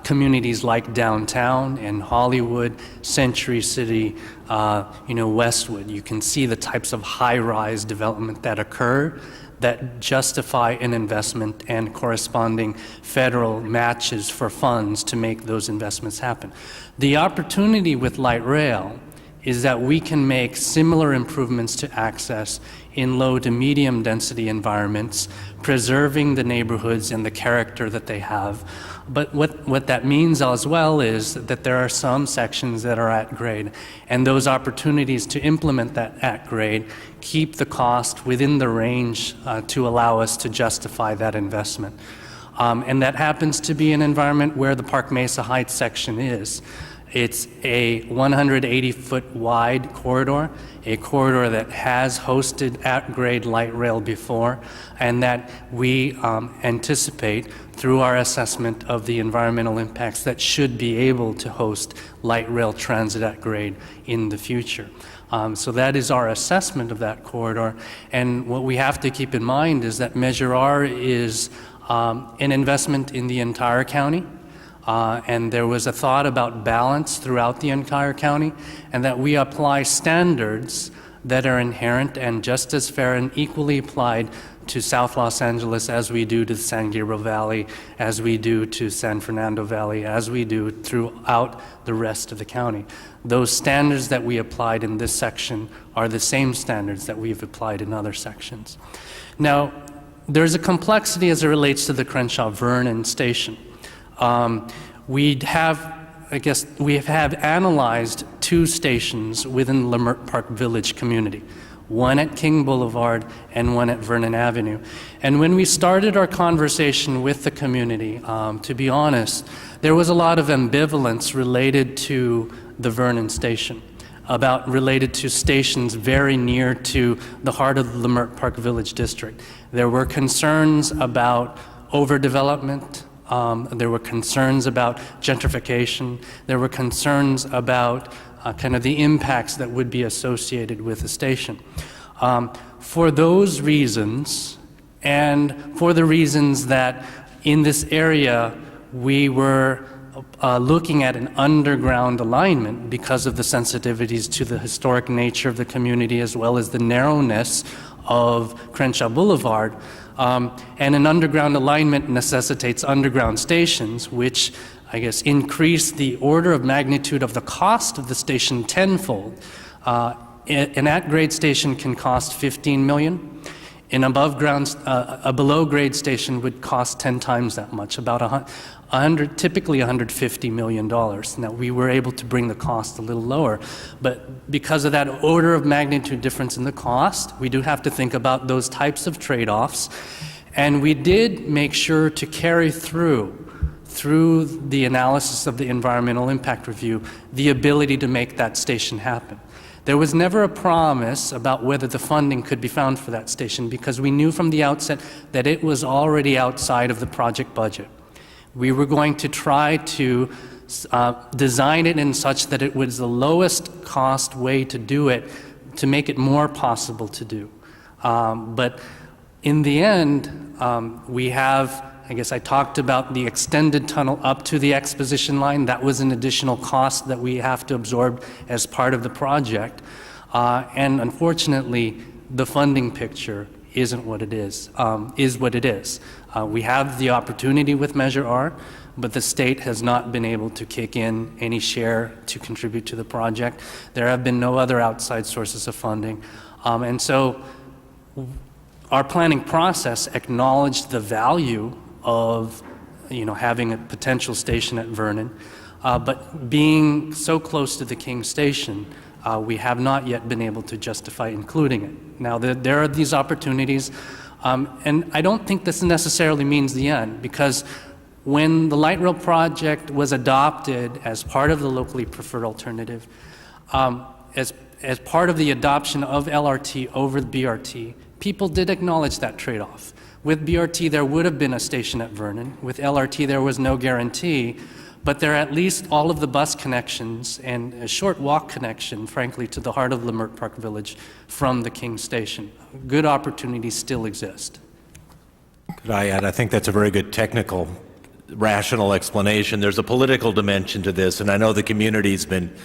Communities like downtown and Hollywood, Century City, Westwood, you can see the types of high-rise development that occur that justify an investment and corresponding federal matches for funds to make those investments happen. The opportunity with light rail is that we can make similar improvements to access in low to medium density environments, preserving the neighborhoods and the character that they have. But what that means as well is that there are some sections that are at grade, and those opportunities to implement that at grade keep the cost within the range to allow us to justify that investment. And that happens to be an environment where the Park Mesa Heights section is. It's a 180-foot wide corridor, a corridor that has hosted at-grade light rail before, and that we anticipate through our assessment of the environmental impacts that should be able to host light rail transit at grade in the future. So that is our assessment of that corridor, and what we have to keep in mind is that Measure R is an investment in the entire county. And there was a thought about balance throughout the entire county, and that we apply standards that are inherent and just as fair and equally applied to South Los Angeles as we do to the San Gabriel Valley, as we do to San Fernando Valley, as we do throughout the rest of the county. Those standards that we applied in this section are the same standards that we've applied in other sections. Now, there's a complexity as it relates to the Crenshaw-Vernon station. We have analyzed two stations within Leimert Park Village community, one at King Boulevard and one at Vernon Avenue. And when we started our conversation with the community, to be honest, there was a lot of ambivalence related to the Vernon station, related to stations very near to the heart of the Leimert Park Village district. There were concerns about overdevelopment. There were concerns about gentrification. There were concerns about kind of the impacts that would be associated with the station. For those reasons, and for the reasons that in this area we were looking at an underground alignment because of the sensitivities to the historic nature of the community as well as the narrowness of Crenshaw Boulevard, and an underground alignment necessitates underground stations, which I guess increase the order of magnitude of the cost of the station tenfold. An at-grade station can cost $15 million. A below-grade station would cost 10 times that much, about typically $150 million. Now, we were able to bring the cost a little lower, but because of that order of magnitude difference in the cost, we do have to think about those types of trade-offs, and we did make sure to carry through the analysis of the environmental impact review, the ability to make that station happen. There was never a promise about whether the funding could be found for that station because we knew from the outset that it was already outside of the project budget. We were going to try to design it in such that it was the lowest cost way to do it, to make it more possible to do. But in the end, we have, I guess I talked about the extended tunnel up to the exposition line. That was an additional cost that we have to absorb as part of the project. And unfortunately, the funding picture isn't what it is what it is. We have the opportunity with Measure R, but the state has not been able to kick in any share to contribute to the project. There have been no other outside sources of funding. And so our planning process acknowledged the value of having a potential station at Vernon, but being so close to the King Station, we have not yet been able to justify including it. Now, there are these opportunities, and I don't think this necessarily means the end, because when the light rail project was adopted as part of the locally preferred alternative, as part of the adoption of LRT over the BRT, people did acknowledge that trade-off. With BRT, there would have been a station at Vernon. With LRT, there was no guarantee, but there are at least all of the bus connections and a short walk connection, frankly, to the heart of Leimert Park Village from the King Station. Good opportunities still exist. Could I add, I think that's a very good technical, rational explanation. There's a political dimension to this, and I know the community's been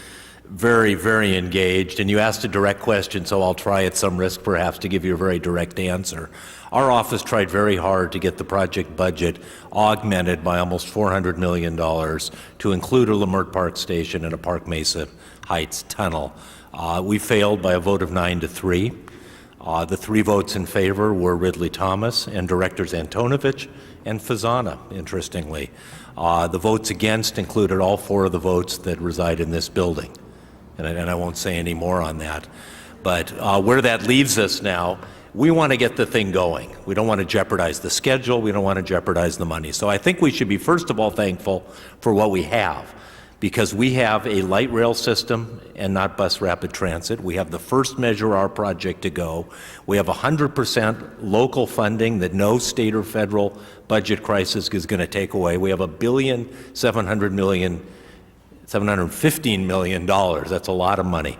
very, very engaged, and you asked a direct question, so I'll try at some risk perhaps to give you a very direct answer. Our office tried very hard to get the project budget augmented by almost $400 million to include a Leimert Park Station and a Park Mesa Heights tunnel. We failed by a vote of 9-3. The 3 votes in favor were Ridley Thomas and Directors Antonovich and Fazana, interestingly. The votes against included all 4 of the votes that reside in this building. And I won't say any more on that. But where that leaves us now, we want to get the thing going. We don't want to jeopardize the schedule. We don't want to jeopardize the money. So I think we should be, first of all, thankful for what we have, because we have a light rail system and not bus rapid transit. We have the first Measure R project to go. We have 100% local funding that no state or federal budget crisis is going to take away. We have $1,715 million. That's a lot of money.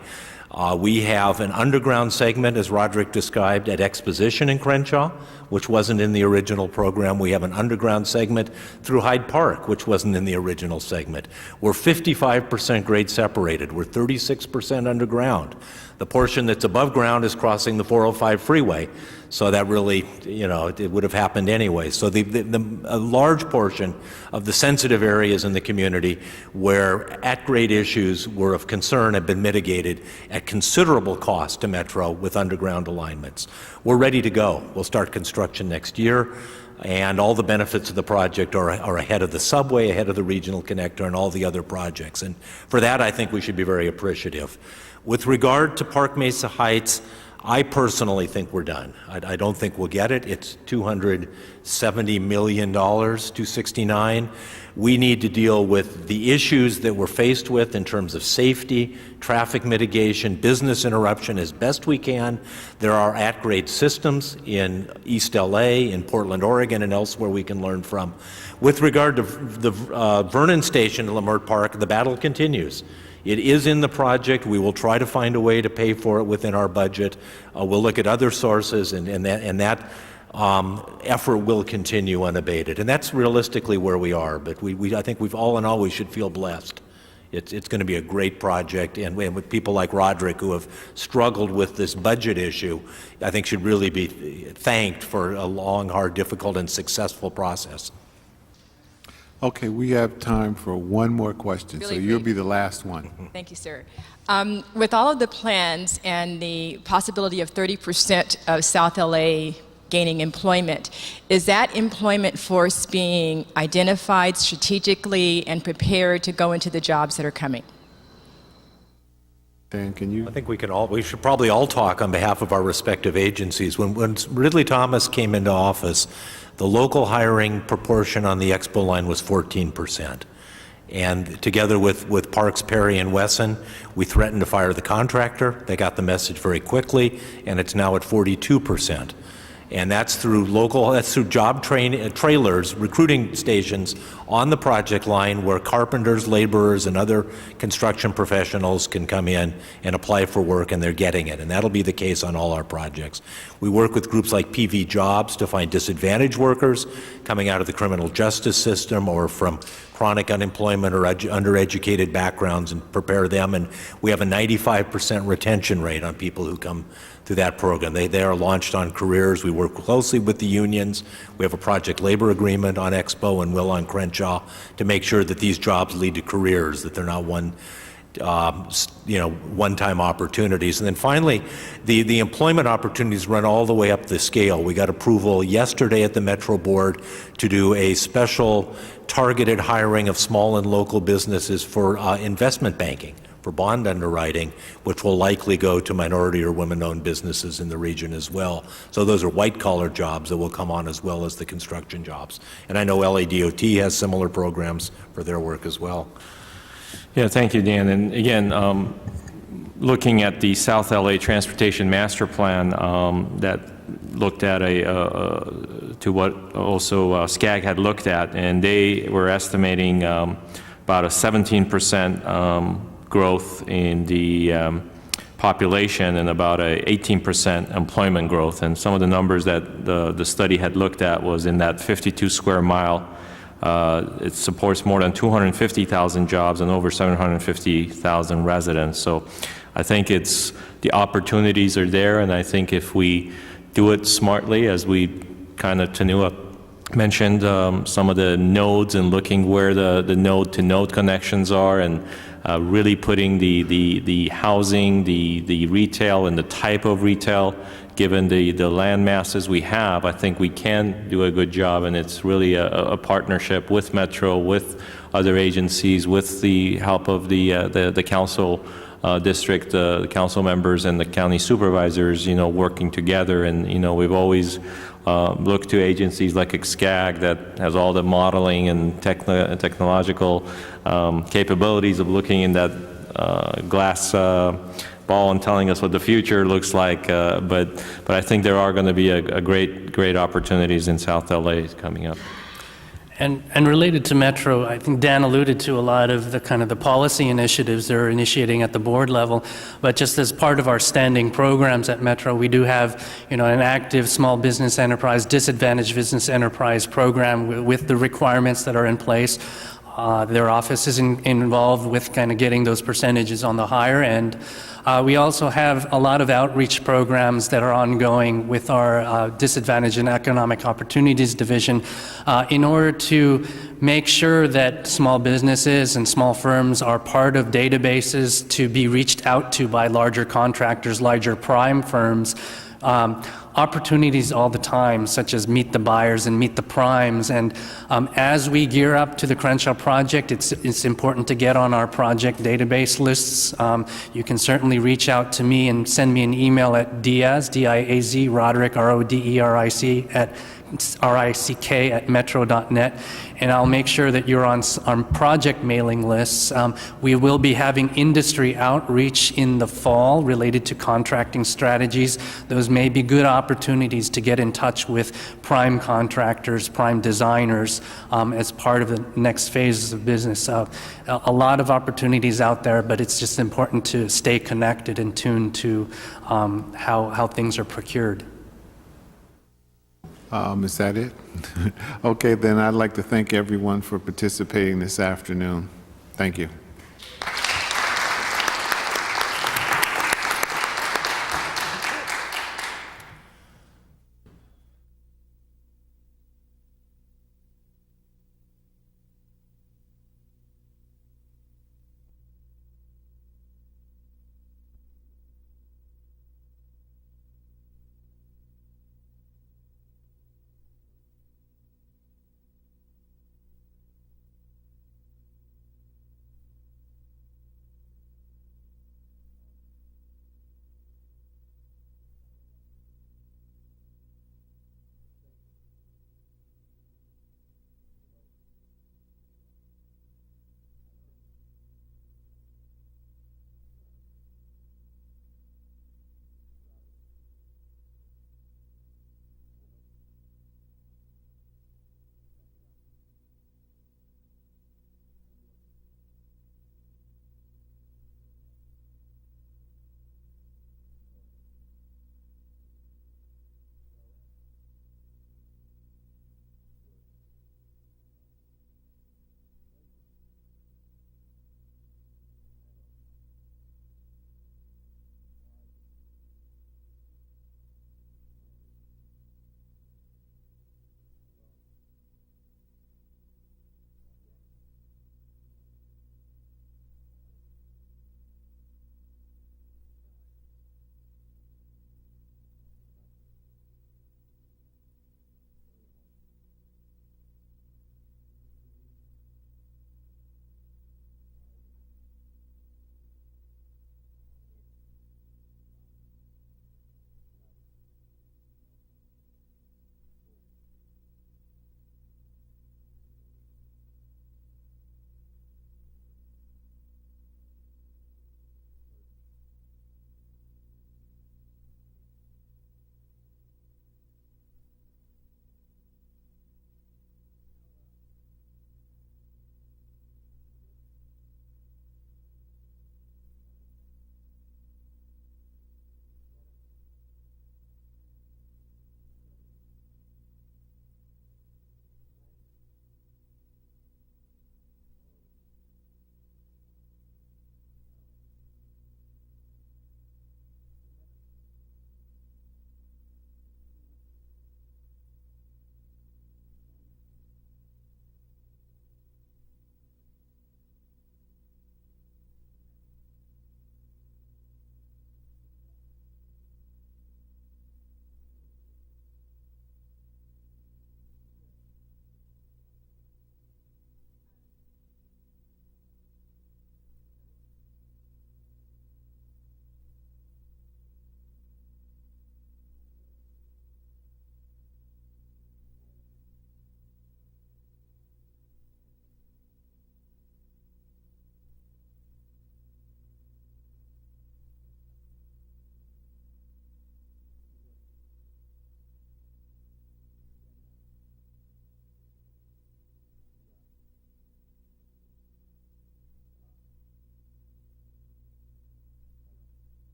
We have an underground segment, as Roderick described, at Exposition in Crenshaw, which wasn't in the original program. We have an underground segment through Hyde Park, which wasn't in the original segment. We're 55% grade separated. We're 36% underground. The portion that's above ground is crossing the 405 freeway, so that really, it would have happened anyway. So a large portion of the sensitive areas in the community where at-grade issues were of concern have been mitigated at considerable cost to Metro with underground alignments. We're ready to go. We'll start construction next year, and all the benefits of the project are ahead of the subway, ahead of the regional connector, and all the other projects. And for that, I think we should be very appreciative. With regard to Park Mesa Heights, I personally think we're done. I don't think we'll get it. It's $270 million, $269. We need to deal with the issues that we're faced with in terms of safety, traffic mitigation, business interruption as best we can. There are at-grade systems in East LA, in Portland, Oregon, and elsewhere we can learn from. With regard to the Vernon Station in Leimert Park, the battle continues. It is in the project. We will try to find a way to pay for it within our budget. We'll look at other sources, and that effort will continue unabated. And that's realistically where we are. But I think all in all, we should feel blessed. It's going to be a great project, and with people like Roderick who have struggled with this budget issue, I think should really be thanked for a long, hard, difficult, and successful process. Okay, we have time for one more question, so you'll be the last one. Thank you, sir. With all of the plans and the possibility of 30% of South LA gaining employment, is that employment force being identified strategically and prepared to go into the jobs that are coming? Dan, can you? I think we should probably all talk on behalf of our respective agencies. When Ridley Thomas came into office, the local hiring proportion on the Expo line was 14%. And together with Parks, Perry, and Wesson, we threatened to fire the contractor. They got the message very quickly, and it's now at 42%. And that's through job trailers, recruiting stations on the project line where carpenters, laborers, and other construction professionals can come in and apply for work, and they're getting it. And that'll be the case on all our projects. We work with groups like PV Jobs to find disadvantaged workers coming out of the criminal justice system or from chronic unemployment or undereducated backgrounds and prepare them. And we have a 95% retention rate on people who come through that program. They are launched on careers. We work closely with the unions. We have a project labor agreement on Expo and will on Crenshaw to make sure that these jobs lead to careers, that they're not one-time opportunities. And then finally, the employment opportunities run all the way up the scale. We got approval yesterday at the Metro Board to do a special targeted hiring of small and local businesses for investment banking, for bond underwriting, which will likely go to minority or women-owned businesses in the region as well. So those are white-collar jobs that will come on as well as the construction jobs. And I know LADOT has similar programs for their work as well. Yeah, thank you, Dan. And again, looking at the South LA Transportation Master Plan that looked at to what also SCAG had looked at, and they were estimating about a 17% growth in the population and about a 18% employment growth. And some of the numbers that the study had looked at was in that 52 square mile. It supports more than 250,000 jobs and over 750,000 residents. So I think the opportunities are there, and I think if we do it smartly, as we kind of Tanua mentioned, some of the nodes and looking where the node-to-node connections are, and really putting the housing, the retail, and the type of retail, given the land masses we have, I think we can do a good job, and it's really a partnership with Metro, with other agencies, with the help of the council district, the council members and the county supervisors, working together. And, we've always looked to agencies like SCAG that has all the modeling and technological capabilities of looking in that glass ball and telling us what the future looks like. But I think there are going to be a great opportunities in South LA coming up. And related to Metro, I think Dan alluded to a lot of the kind of the policy initiatives they're initiating at the board level. But just as part of our standing programs at Metro, we do have, an active small business enterprise, disadvantaged business enterprise program with the requirements that are in place. Their office is involved with kind of getting those percentages on the higher end. We also have a lot of outreach programs that are ongoing with our Disadvantaged and Economic Opportunities Division in order to make sure that small businesses and small firms are part of databases to be reached out to by larger contractors, larger prime firms. Opportunities all the time, such as meet the buyers and meet the primes. And as we gear up to the Crenshaw project, it's important to get on our project database lists. You can certainly reach out to me and send me an email at Diaz, D-I-A-Z, Roderick, R-O-D-E-R-I-C, at RICK at metro.net, and I'll make sure that you're on project mailing lists. We will be having industry outreach in the fall related to contracting strategies. Those may be good opportunities to get in touch with prime contractors, prime designers as part of the next phases of business. A lot of opportunities out there, but it's just important to stay connected and tuned to how things are procured. Is that it? Okay, then I'd like to thank everyone for participating this afternoon. Thank you.